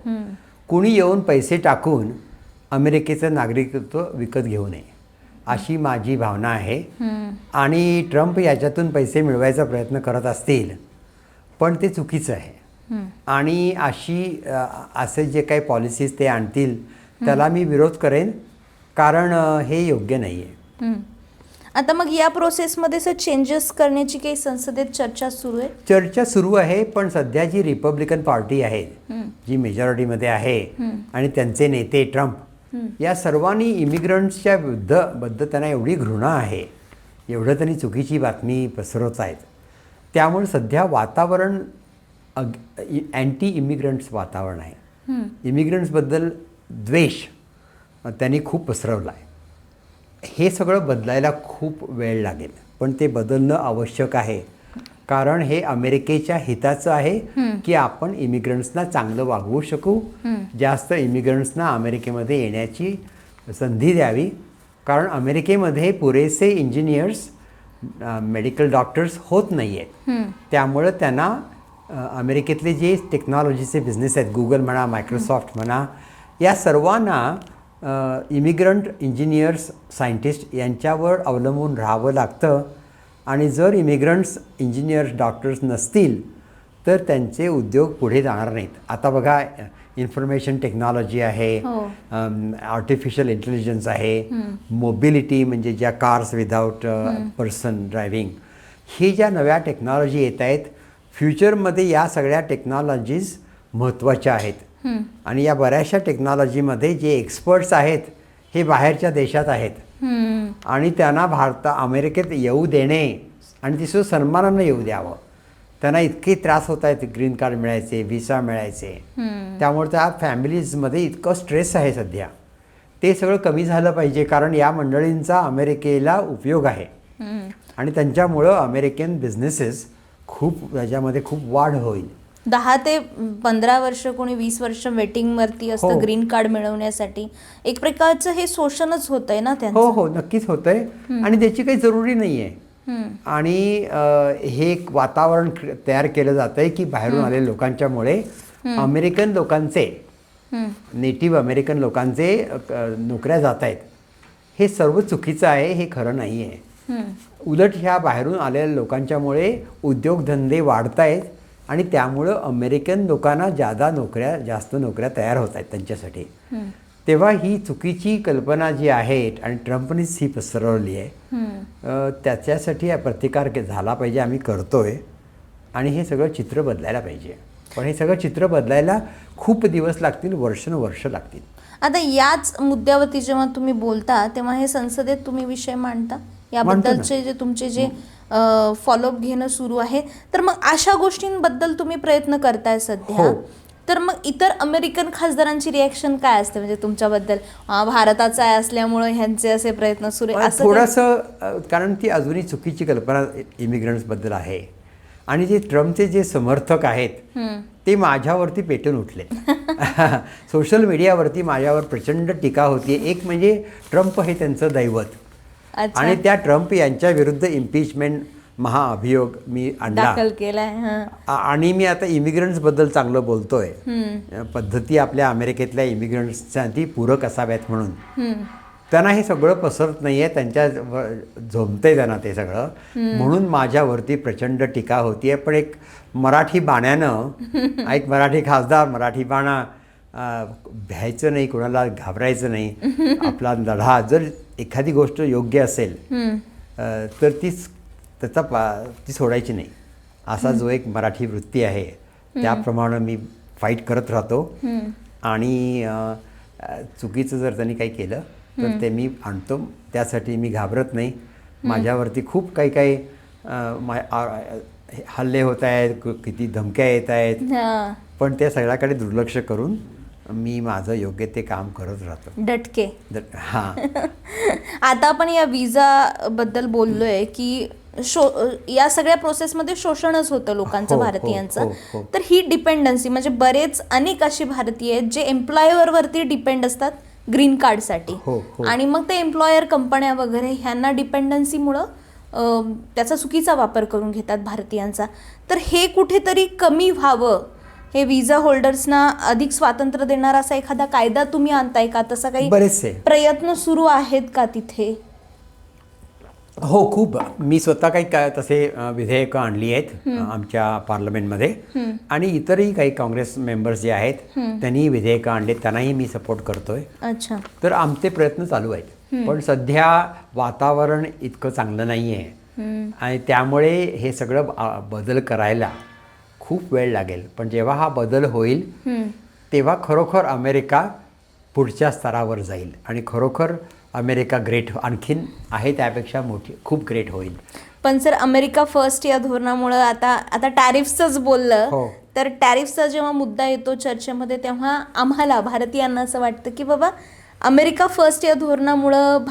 कुणी येऊन पैसे टाकून अमेरिकेचं नागरिकत्व विकत घेऊ नये, अशी माझी भावना आहे. आणि ट्रम्प याच्यातून पैसे मिळवायचा प्रयत्न करत असतील पण ते चुकीचं आहे. आणि असे जे काही पॉलिसीज ते आणतील त्याला मी विरोध करेन, कारण हे योग्य नाही आहे. आता मग या प्रोसेसमध्ये चेंजेस करण्याची काही संसदेत चर्चा सुरू आहे? चर्चा सुरू आहे, पण सध्या जी रिपब्लिकन पार्टी आहे, जी मेजॉरिटीमध्ये आहे आणि त्यांचे नेते ट्रम्प, या सर्वांनी इमिग्रंट्सच्या बद्दल त्यांना एवढी घृणा आहे, एवढं त्यांनी चुकीची बातमी पसरवत आहेत. त्यामुळे सध्या वातावरण अँटी इमिग्रंट्स वातावरण आहे. इमिग्रंट्सबद्दल द्वेष त्यांनी खूप पसरवला आहे. हे सगळं बदलायला खूप वेळ लागेल, पण ते बदलणं आवश्यक आहे. कारण हे अमेरिकेच्या हिताचं आहे की आपण इमिग्रंट्सना चांगलं वागवू शकू, जास्त इमिग्रंट्सना अमेरिकेमध्ये येण्याची संधी द्यावी. कारण अमेरिकेमध्ये पुरेसे इंजिनियर्स, मेडिकल डॉक्टर्स होत नाही आहेत. त्यामुळं त्यांना अमेरिकेतले जे टेक्नॉलॉजीचे बिझनेस आहेत, गुगल म्हणा, मायक्रोसॉफ्ट म्हणा, या सर्वांना इमिग्रंट इंजिनियर्स, सायंटिस्ट यांच्यावर अवलंबून राहावं लागतं. आणि जर इमिग्रंट्स, इंजिनियर्स, डॉक्टर्स नसतील तर त्यांचे उद्योग पुढे जाणार नाहीत. आता बघा, इन्फॉर्मेशन टेक्नॉलॉजी आहे, आर्टिफिशियल इंटेलिजन्स आहे, मोबिलिटी म्हणजे ज्या कार्स विदाऊट पर्सन ड्रायव्हिंग, हे ज्या नव्या टेक्नॉलॉजी येत आहेत, फ्युचरमध्ये या सगळ्या टेक्नॉलॉजीज महत्त्वाच्या आहेत. आणि या बऱ्याचशा टेक्नॉलॉजीमध्ये जे एक्सपर्ट्स आहेत हे बाहेरच्या देशात आहेत. आणि त्यांना अमेरिकेत येऊ देणे आणि तिसरं सन्मानानं येऊ द्यावं. त्यांना इतके त्रास होत आहेत ग्रीन कार्ड मिळायचे, व्हिसा मिळायचे. त्यामुळे त्या फॅमिलीजमध्ये इतकं स्ट्रेस आहे सध्या. ते सगळं कमी झालं पाहिजे, कारण या मंडळींचा अमेरिकेला उपयोग आहे. आणि त्यांच्यामुळं अमेरिकन बिझनेसेस त्याच्यामध्ये खूप वाढ होईल. 10 ते 15 वर्ष, कोणी 20 वर्ष वेटिंगवरती असतं ग्रीन कार्ड मिळवण्यासाठी. एक प्रकारचं हे शोषणच होतंय ना त्यांचं. हो, नक्कीच होतंय. आणि त्याची काही जरुरी नाही आहे. आणि हे एक वातावरण तयार केलं जातं आहे की बाहेरून आलेल्या लोकांच्यामुळे अमेरिकन लोकांचे, नेटिव्ह अमेरिकन लोकांचे नोकऱ्या जात आहेत. हे सर्व चुकीचं आहे, हे खरं नाही आहे. उलट ह्या बाहेरून आलेल्या लोकांच्यामुळे उद्योगधंदे वाढत आहेत आणि त्यामुळं अमेरिकन लोकांना जास्त नोकऱ्या तयार होत आहेत त्यांच्यासाठी. तेव्हा ही चुकीची कल्पना जी आहे आणि ट्रम्पनीच ही पसरवली आहे, त्याच्यासाठी प्रतिकार झाला पाहिजे. आम्ही करतोय आणि हे सगळं चित्र बदलायला पाहिजे. पण हे सगळं चित्र बदलायला खूप दिवस लागतील, वर्ष लागतील. आता याच मुद्द्यावरती जेव्हा तुम्ही बोलता तेव्हा हे संसदेत तुम्ही विषय मांडता, याबद्दलचे जे तुमचे जे फॉलोअप घेणं सुरू आहे, तर मग अशा गोष्टींबद्दल तुम्ही प्रयत्न करताय सध्या. तर मग इतर अमेरिकन खासदारांची रिॲक्शन काय असते म्हणजे तुमच्याबद्दल? भारताचा आहे असल्यामुळं ह्यांचे असे प्रयत्न सुरू आहे असं थोडंसं, कारण ती अजूनही चुकीची कल्पना इमिग्रंट्सबद्दल आहे. आणि जे ट्रम्पचे जे समर्थक आहेत ते माझ्यावरती पेटून उठले. सोशल मीडियावरती माझ्यावर प्रचंड टीका होती. एक म्हणजे ट्रम्प हे त्यांचं दैवत, आणि त्या ट्रम्प यांच्या विरुद्ध इम्पिचमेंट महाअभियोग मी आणला, दाखल केलाय. आणि मी आता इमिग्रंट्सबद्दल चांगलं बोलतोय. पद्धती आपल्या अमेरिकेतल्या इमिग्रंट्ससाठी पूरक असाव्यात म्हणून. त्यांना हे सगळं पसरत नाही आहे, त्यांच्या झोंबते त्यांना ते सगळं, म्हणून माझ्यावरती प्रचंड टीका होती आहे. पण एक मराठी बाण्यानं, एक मराठी खासदार, मराठी बाणा, भ्यायचं नाही, कोणाला घाबरायचं नाही. आपला लढा जर एखादी गोष्ट योग्य असेल तर ती सोडायची नाही, असा जो एक मराठी वृत्ती आहे त्याप्रमाणे मी फाईट करत राहतो. आणि चुकीचं जर त्यांनी काही केलं तर ते मी आणतो, त्यासाठी मी घाबरत नाही. माझ्यावरती खूप काही हल्ले होत आहेत, किती धमक्या येत आहेत, पण त्या सगळ्याकडे दुर्लक्ष करून मी माझं योग्य ते काम करत राहतो, डटके. हां. आता आपण या विजाबद्दल बोललोय की या सगळ्या प्रोसेसमध्ये शोषणच होतं लोकांचं, भारतीयांचं. तर ही डिपेंडन्सी म्हणजे बरेच अनेक अशी भारतीय आहेत जे एम्प्लॉयरवरती डिपेंड असतात ग्रीन कार्डसाठी, आणि मग ते एम्प्लॉयर कंपन्या वगैरे ह्यांना डिपेंडन्सीमुळं त्याचा चुकीचा वापर करून घेतात भारतीयांचा. तर हे कुठेतरी कमी व्हावं, हे विजा होल्डर्सना अधिक स्वातंत्र्य देणारा असा एखादा कायदा तुम्ही आणताय का? तसा काही बरेचसे प्रयत्न सुरू आहेत का तिथे? हो, खूप. मी स्वतः काही तसे विधेयकं आणली आहेत आमच्या पार्लमेंटमध्ये, आणि इतरही काही काँग्रेस मेंबर्स जे आहेत त्यांनी विधेयकं आणले, त्यांनाही मी सपोर्ट करतोय. अच्छा. तर आमचे प्रयत्न चालू आहेत. पण सध्या वातावरण इतकं चांगलं नाही आहे, आणि त्यामुळे हे सगळं बदल करायला खूप वेळ लागेल. पण जेव्हा हा बदल होईल तेव्हा खरोखर अमेरिका पुढच्या स्तरावर जाईल, आणि खरोखर अमेरिका ग्रेट, आणखीन आहे त्यापेक्षा मोठी, खूप ग्रेट होईल. पण सर, अमेरिका फर्स्ट या धोरणामुळं आता टॅरिफ्सच बोललं, तर टॅरिफचा जेव्हा मुद्दा येतो चर्चेमध्ये तेव्हा आम्हाला भारतीयांना असं वाटतं की बाबा अमेरिका फर्स्ट या धोरणामुळं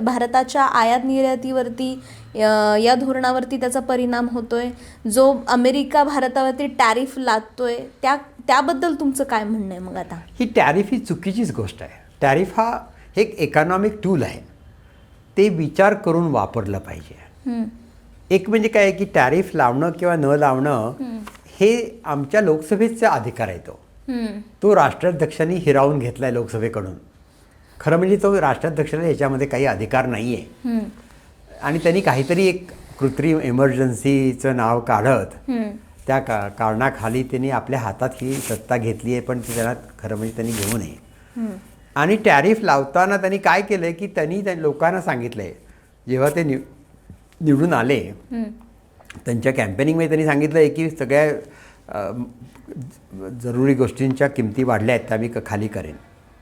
भारताच्या आयात निर्यातीवरती या धोरणावरती त्याचा परिणाम होतोय. जो अमेरिका भारतावरती टॅरिफ लादतोय त्याबद्दल तुमचं काय म्हणणं आहे मग? आता ही टॅरिफ ही चुकीचीच गोष्ट आहे. टॅरिफ हा एक इकॉनॉमिक टूल आहे, ते विचार करून वापरलं पाहिजे. एक म्हणजे काय की टॅरिफ लावणं किंवा न लावणं हे आमच्या लोकसभेचा अधिकार आहे. तो राष्ट्राध्यक्षांनी हिरावून घेतला आहे लोकसभेकडून. खरं म्हणजे तो राष्ट्राध्यक्षाला ह्याच्यामध्ये काही अधिकार नाही आहे, आणि त्यांनी काहीतरी एक कृत्रिम इमर्जन्सीचं नाव काढत त्या कारणाखाली त्यांनी आपल्या हातात ही सत्ता घेतली आहे. पण ती त्यांना खरं म्हणजे त्यांनी घेऊ नये. आणि टॅरिफ लावताना त्यांनी काय केलं आहे की त्यांनी लोकांना सांगितलं आहे, जेव्हा ते निवडून आले त्यांच्या कॅम्पेनिंगमध्ये त्यांनी सांगितलं आहे की सगळ्या जरुरी गोष्टींच्या किमती वाढल्या आहेत त्या मी खाली करेन.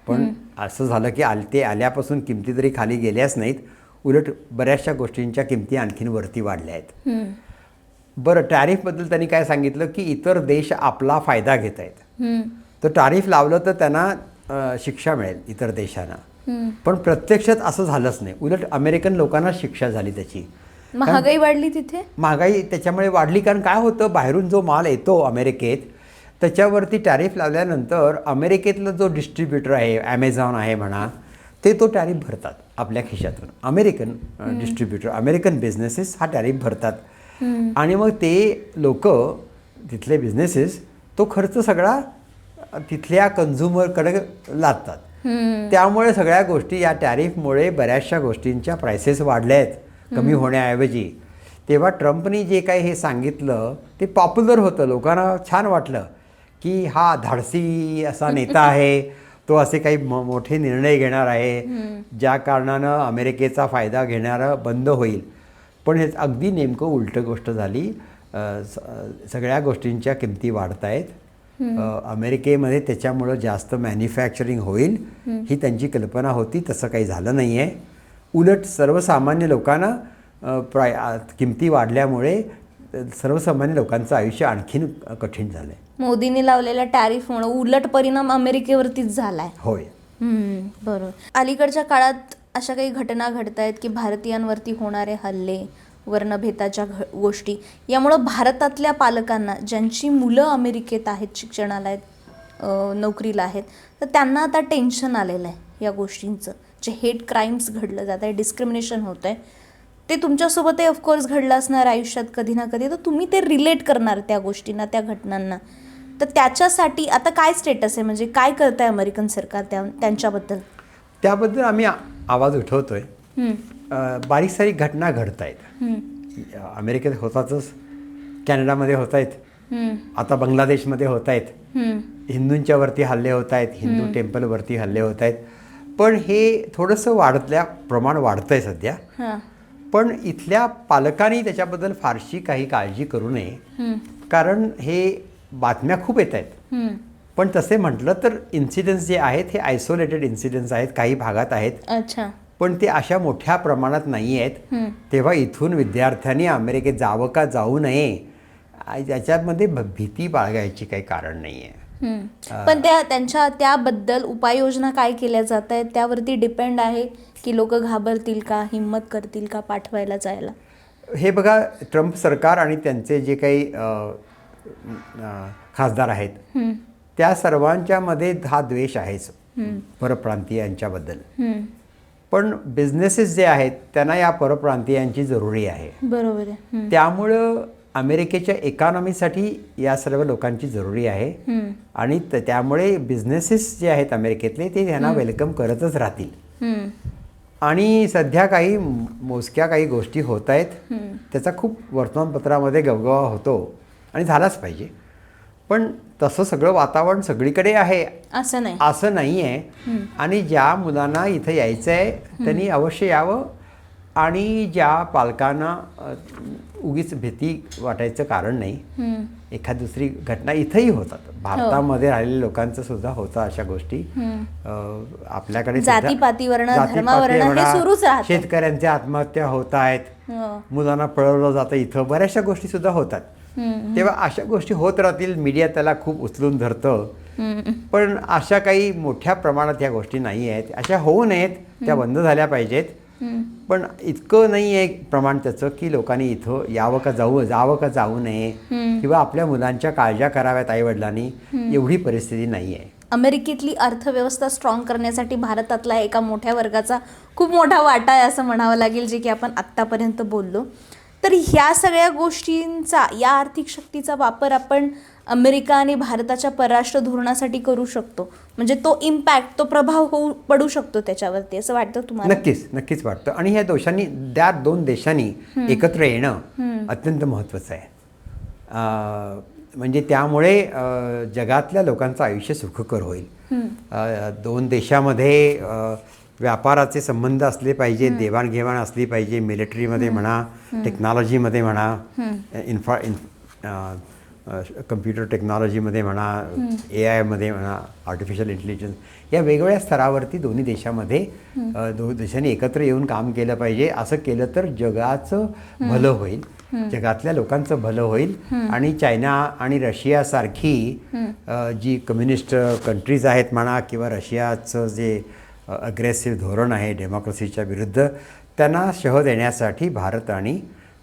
पण असं झालं की ते आल्यापासून किमती तरी खाली गेल्याच नाहीत, उलट बऱ्याचशा गोष्टींच्या किमती आणखीन वरती वाढल्या आहेत. बरं, टॅरिफबद्दल त्यांनी काय सांगितलं की इतर देश आपला फायदा घेत आहेत, तर टॅरिफ लावलं तर त्यांना शिक्षा मिळेल इतर देशांना. पण प्रत्यक्षात असं झालंच नाही, उलट अमेरिकन लोकांना शिक्षा झाली त्याची. महागाई वाढली तिथे. महागाई त्याच्यामुळे वाढली, कारण काय होतं, बाहेरून जो माल येतो अमेरिकेत त्याच्यावरती टॅरिफ लावल्यानंतर अमेरिकेतलं जो डिस्ट्रीब्युटर आहे, ॲमेझॉन आहे म्हणा, ते तो टॅरिफ भरतात आपल्या खिशातून. अमेरिकन डिस्ट्रीब्युटर, अमेरिकन बिझनेसेस हा टॅरिफ भरतात, आणि मग ते लोक तिथले बिझनेसेस तो खर्च सगळा तिथल्या कन्झ्युमरकडे लादतात. त्यामुळे सगळ्या गोष्टी या टॅरिफमुळे बऱ्याचशा गोष्टींच्या प्राइसेस वाढल्या आहेत कमी होण्याऐवजी. तेव्हा ट्रम्पनी जे काही हे सांगितलं ते पॉप्युलर होतं, लोकांना छान वाटलं की हा धाडसी असा नेता आहे, तो असे काही मोठे निर्णय घेणार आहे ज्या कारणानं अमेरिकेचा फायदा घेणारं बंद होईल. पण हे अगदी नेमकं उलटं गोष्ट झाली. सगळ्या गोष्टींच्या किमती वाढत आहेत अमेरिकेमध्ये, त्याच्यामुळं जास्त मॅन्युफॅक्चरिंग होईल ही त्यांची कल्पना होती. तसं काही झालं नाही आहे. उलट सर्वसामान्य लोकांना किमती वाढल्यामुळे सर्वसामान्य लोकांचं आयुष्य आणखीन कठीण झालं आहे. मोदींनी लावलेल्या टॅरिफमुळे उलट परिणाम अमेरिकेवरतीच झालाय. होय. बरोबर. अलीकडच्या काळात अशा काही घटना घडत आहेत की भारतीयांवरती होणारे हल्ले, वर्णभेदाच्या गोष्टी यामुळं भारतातल्या पालकांना ज्यांची मुलं अमेरिकेत आहेत, शिक्षणाला आहेत, नोकरीला आहेत, तर त्यांना आता टेन्शन आलेलं आहे या गोष्टींचं. जे हेट क्राईम्स घडलं जात आहे, डिस्क्रिमिनेशन होतं आहे, ते तुमच्यासोबतही ऑफकोर्स घडलं असणार आयुष्यात कधी ना कधी. तर तुम्ही ते रिलेट करणार त्या गोष्टींना, त्या घटनांना. तर त्याच्यासाठी आता काय स्टेटस आहे, म्हणजे काय करत आहे अमेरिकन सरकार त्यांच्याबद्दल? त्याबद्दल आम्ही आवाज उठवतोय. बारीक सारीक घटना घडत आहेत. अमेरिकेत होतातच, कॅनडामध्ये होत आहेत, आता बांगलादेशमध्ये होत आहेत. हिंदूंच्या वरती हल्ले होत आहेत, हिंदू टेम्पलवरती हल्ले होत आहेत. पण हे थोडंसं प्रमाण वाढतं आहे सध्या. पण इथल्या पालकांनी त्याच्याबद्दल फारशी काही काळजी करू नये, कारण हे बातम्या खूप येत आहेत. पण तसे म्हटलं तर इन्सिडेंट्स जे आहेत हे आयसोलेटेड इन्सिडेंट्स आहेत, काही भागात आहेत. अच्छा. पण ते अशा मोठ्या प्रमाणात नाही आहेत. तेव्हा इथून विद्यार्थ्यांनी अमेरिकेत जावं का जाऊ नये याच्यामध्ये भीती बाळगायची काही कारण नाही आहे. पण त्याबद्दल उपाययोजना काय केल्या जात आहेत त्यावरती डिपेंड आहे की लोक घाबरतील का, हिंमत करतील का पाठवायला जायला? हे बघा, ट्रम्प सरकार आणि त्यांचे जे काही खासदार आहेत त्या सर्वांच्या मध्ये हा द्वेष आहेच परप्रांतीयांच्याबद्दल. पण बिझनेसेस जे आहेत त्यांना या परप्रांतीयांची जरुरी आहे. बरोबर आहे. त्यामुळं अमेरिकेच्या इकॉनॉमीसाठी या सर्व लोकांची जरुरी आहे. आणि त्यामुळे बिझनेसेस जे आहेत अमेरिकेतले ते त्यांना वेलकम करतच राहतील. आणि सध्या काही मोजक्या काही गोष्टी होत आहेत, त्याचा खूप वर्तमानपत्रामध्ये गवगवा होतो आणि झालाच पाहिजे. पण तसं सगळं वातावरण सगळीकडे आहे असं नाही आहे. आणि ज्या मुलांना इथं यायचं आहे त्यांनी अवश्य यावं. आणि ज्या पालकांना उगीच भीती वाटायचं कारण नाही. एखाद दुसरी घटना इथंही होतात, भारतामध्ये राहिलेल्या लोकांचं सुद्धा होतं अशा गोष्टी. आपल्याकडे शेतकऱ्यांच्या आत्महत्या होत आहेत, मुलांना पळवलं जातं, इथं बऱ्याचशा गोष्टी सुद्धा होतात. तेव्हा अशा गोष्टी होत राहतील. मीडिया त्याला खूप उचलून धरतं. पण अशा काही मोठ्या प्रमाणात ह्या गोष्टी नाही आहेत, अशा होऊ नयेत, त्या बंद झाल्या पाहिजेत. पण इतकं नाही आहे प्रमाण त्याचं की लोकांनी इथं जावं का जाऊ नये किंवा आपल्या मुलांच्या काळज्या कराव्यात आईवडिलांनी, एवढी परिस्थिती नाही आहे. अमेरिकेतली अर्थव्यवस्था स्ट्रॉंग करण्यासाठी भारतातला एका मोठ्या वर्गाचा खूप मोठा वाटा आहे असं म्हणावं लागेल, जे की आपण आत्तापर्यंत बोललो. तर ह्या सगळ्या गोष्टींचा, या आर्थिक शक्तीचा वापर आपण अमेरिका आणि भारताच्या परराष्ट्र धोरणासाठी करू शकतो. म्हणजे तो इम्पॅक्ट, तो प्रभाव पडू शकतो त्याच्यावरती, असं वाटतं तुम्हाला? नक्कीच वाटतं. आणि त्या दोन देशांनी एकत्र येणं अत्यंत महत्त्वाचं आहे. म्हणजे त्यामुळे जगातल्या लोकांचं आयुष्य सुखकर होईल. दोन देशामध्ये व्यापाराचे संबंध असले पाहिजे, देवाणघेवाण असली पाहिजे, मिलिटरीमध्ये म्हणा, टेक्नॉलॉजीमध्ये म्हणा, कम्प्युटर टेक्नॉलॉजीमध्ये म्हणा, AI म्हणा, आर्टिफिशियल इंटेलिजन्स, या वेगवेगळ्या स्तरावरती दोन्ही देशांमध्ये देशांनी एकत्र येऊन काम केलं पाहिजे. असं केलं तर जगाचं भलं होईल, जगातल्या लोकांचं भलं होईल. आणि चायना आणि रशियासारखी जी कम्युनिस्ट कंट्रीज आहेत म्हणा, किंवा रशियाचं जे अग्रेसिव्ह धोरण आहे डेमोक्रेसीच्या विरुद्ध, त्यांना शह देण्यासाठी भारत आणि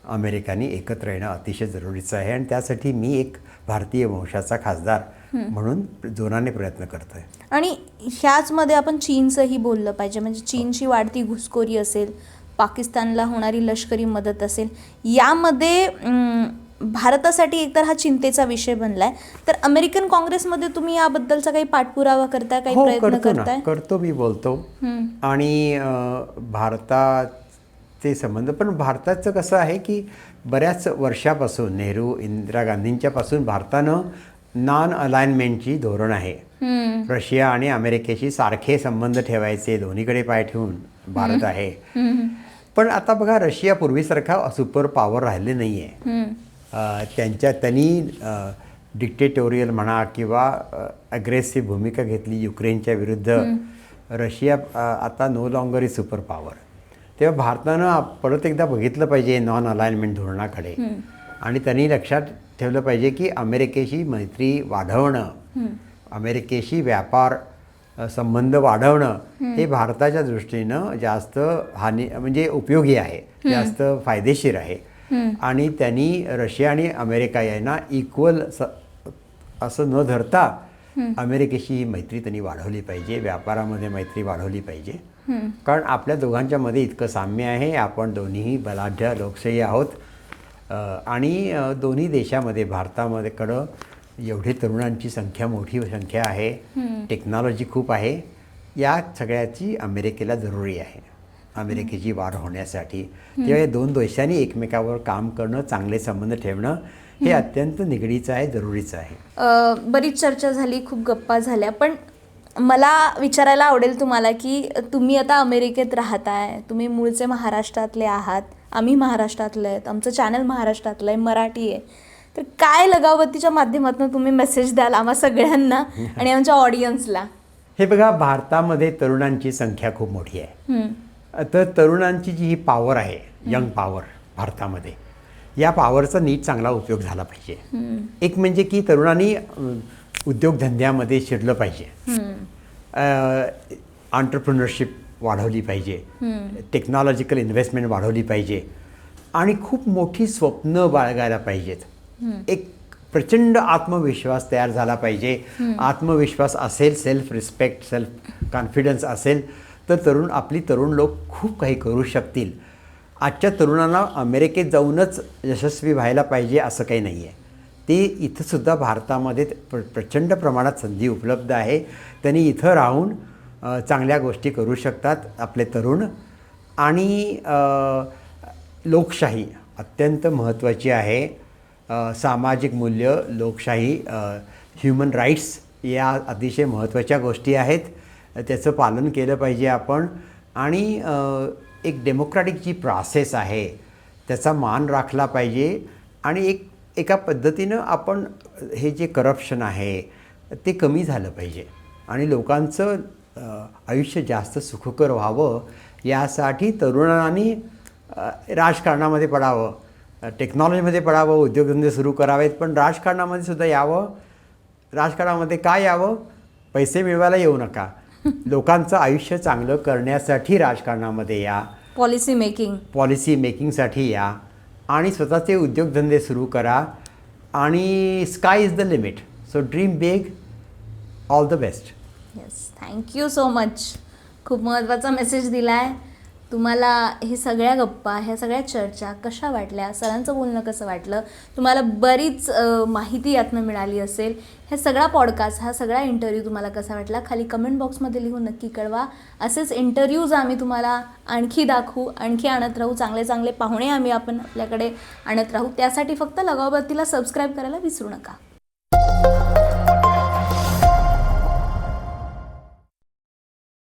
अमेरिकांनी एकत्र येणं अतिशय जरुरीचं आहे. आणि त्यासाठी मी एक भारतीय वंशाचा खासदार म्हणून जोराने प्रयत्न करतोय. आणि ह्याचमध्ये आपण चीनचंही बोललं पाहिजे. म्हणजे चीनची वाढती घुसखोरी असेल, पाकिस्तानला होणारी लष्करी मदत असेल, यामध्ये भारतासाठी एकतर हा चिंतेचा विषय बनलाय. तर अमेरिकन काँग्रेसमध्ये तुम्ही याबद्दलचा काही पाठपुरावा करताय, काही प्रयत्न करताय? करतो, मी बोलतो. आणि भारताचे संबंध, पण भारताचं कसं आहे की बऱ्याच वर्षापासून, नेहरू इंदिरा गांधींच्या पासून भारतानं नॉन अलाइनमेंटची धोरण आहे. रशिया आणि अमेरिकेशी सारखे संबंध ठेवायचे, दोन्हीकडे पाय ठेवून भारत आहे. पण आता बघा, रशिया पूर्वीसारखा सुपर पॉवर राहिले नाही आहे. त्यांनी डिक्टेटोरियल म्हणा किंवा अग्रेसिव्ह भूमिका घेतली युक्रेनच्या विरुद्ध. रशिया आता no longer is super power. तेव्हा भारतानं परत एकदा बघितलं पाहिजे नॉन अलाइनमेंट धोरणाकडे. आणि त्यांनी लक्षात ठेवलं पाहिजे की अमेरिकेशी मैत्री वाढवणं, अमेरिकेशी व्यापार संबंध वाढवणं हे भारताच्या दृष्टीनं जास्त म्हणजे उपयोगी आहे, जास्त फायदेशीर आहे. आणि त्यांनी रशिया आणि अमेरिका यांना इक्वल असं न धरता अमेरिकेशी ही मैत्री त्यांनी वाढवली पाहिजे, व्यापारामध्ये मैत्री वाढवली पाहिजे. कारण आपल्या दोघांच्या मध्ये इतकं साम्य आहे. आपण दोन्हीही बलाढ्य लोकशाही आहोत आणि दोन्ही देशामध्ये भारतामध्ये कडं एवढी तरुणांची मोठी संख्या आहे, टेक्नॉलॉजी खूप आहे. या सगळ्याची अमेरिकेला जरुरी आहे, अमेरिकेची वाढ होण्यासाठी. तेव्हा या दोन देशांनी एकमेकावर काम करणं, चांगले संबंध ठेवणं हे अत्यंत निगडीचं आहे, जरुरीचं आहे. बरीच चर्चा झाली, खूप गप्पा झाल्या, पण मला विचारायला आवडेल तुम्हाला की तुम्ही आता अमेरिकेत राहताय, तुम्ही मूळचे महाराष्ट्रातले आहात, आम्ही महाराष्ट्रातले आहेत, आमचं चॅनल महाराष्ट्रातलं आहे, मराठी आहे, तर काय लगावतीच्या माध्यमातून तुम्ही मेसेज द्याल आम्हा सगळ्यांना आणि आमच्या ऑडियन्सला? हे बघा, भारतामध्ये तरुणांची संख्या खूप मोठी आहे. तर तरुणांची जी ही पॉवर आहे, यंग पॉवर भारतामध्ये, या पॉवरचा नीट चांगला उपयोग झाला पाहिजे. एक म्हणजे की तरुणांनी उद्योगधंद्यामध्ये शिरलं पाहिजे, एंटरप्रेन्योरशिप वाढवली पाहिजे, टेक्नॉलॉजिकल इन्व्हेस्टमेंट वाढवली पाहिजे आणि खूप मोठी स्वप्न बाळगायला पाहिजेत. एक प्रचंड आत्मविश्वास तयार झाला पाहिजे. आत्मविश्वास असेल, सेल्फ रिस्पेक्ट, सेल्फ कॉन्फिडन्स असेल तर आपली तरुण लोक खूप काही करू शकतील. आजच्या तरुणांना अमेरिकेत जाऊनच यशस्वी व्हायला पाहिजे असं काही नाही आहे. ते इथंसुद्धा भारतामध्ये प्रचंड प्रमाणात संधी उपलब्ध आहे. त्यांनी इथं राहून चांगल्या गोष्टी करू शकतात आपले तरुण. आणि लोकशाही अत्यंत महत्त्वाची आहे. सामाजिक मूल्य, लोकशाही, ह्युमन राईट्स या अतिशय महत्त्वाच्या गोष्टी आहेत. त्याचं पालन केलं पाहिजे आपण. आणि एक डेमोक्रॅटिक जी प्रोसेस आहे त्याचा मान राखला पाहिजे. आणि एका पद्धतीनं आपण हे जे करप्शन आहे ते कमी झालं पाहिजे आणि लोकांचं आयुष्य जास्त सुखकर व्हावं यासाठी तरुणांनी राजकारणामध्ये पडावं, टेक्नॉलॉजीमध्ये पडावं, उद्योगधंदे सुरू करावेत, पण राजकारणामध्ये सुद्धा यावं. राजकारणामध्ये काय यावं? पैसे मिळवायला येऊ नका, लोकांचं आयुष्य चांगलं करण्यासाठी राजकारणामध्ये या, पॉलिसी मेकिंगसाठी या आणि स्वतःचे उद्योगधंदे सुरू करा. आणि sky is the limit, so dream big. All the best. Yes, thank you so much. खूप महत्त्वाचा मेसेज दिला आहे. तुम्हाला हे सगळ्या गप्पा, ह्या सगळ्या चर्चा कशा वाटल्या, सरांचं बोलणं कसं वाटलं, तुम्हाला बरीच माहिती यातनं मिळाली असेल. हे सगळा पॉडकास्ट, हा सगळा इंटरव्ह्यू तुम्हाला कसा वाटला खाली कमेंट बॉक्समध्ये लिहून नक्की कळवा. असेच इंटरव्ह्यूज आम्ही तुम्हाला आणखी दाखवू, आणखी आणत राहू. चांगले चांगले पाहुणे आपण आपल्याकडे आणत राहू. त्यासाठी फक्त लगावबत्तीला सबस्क्राईब करायला विसरू नका.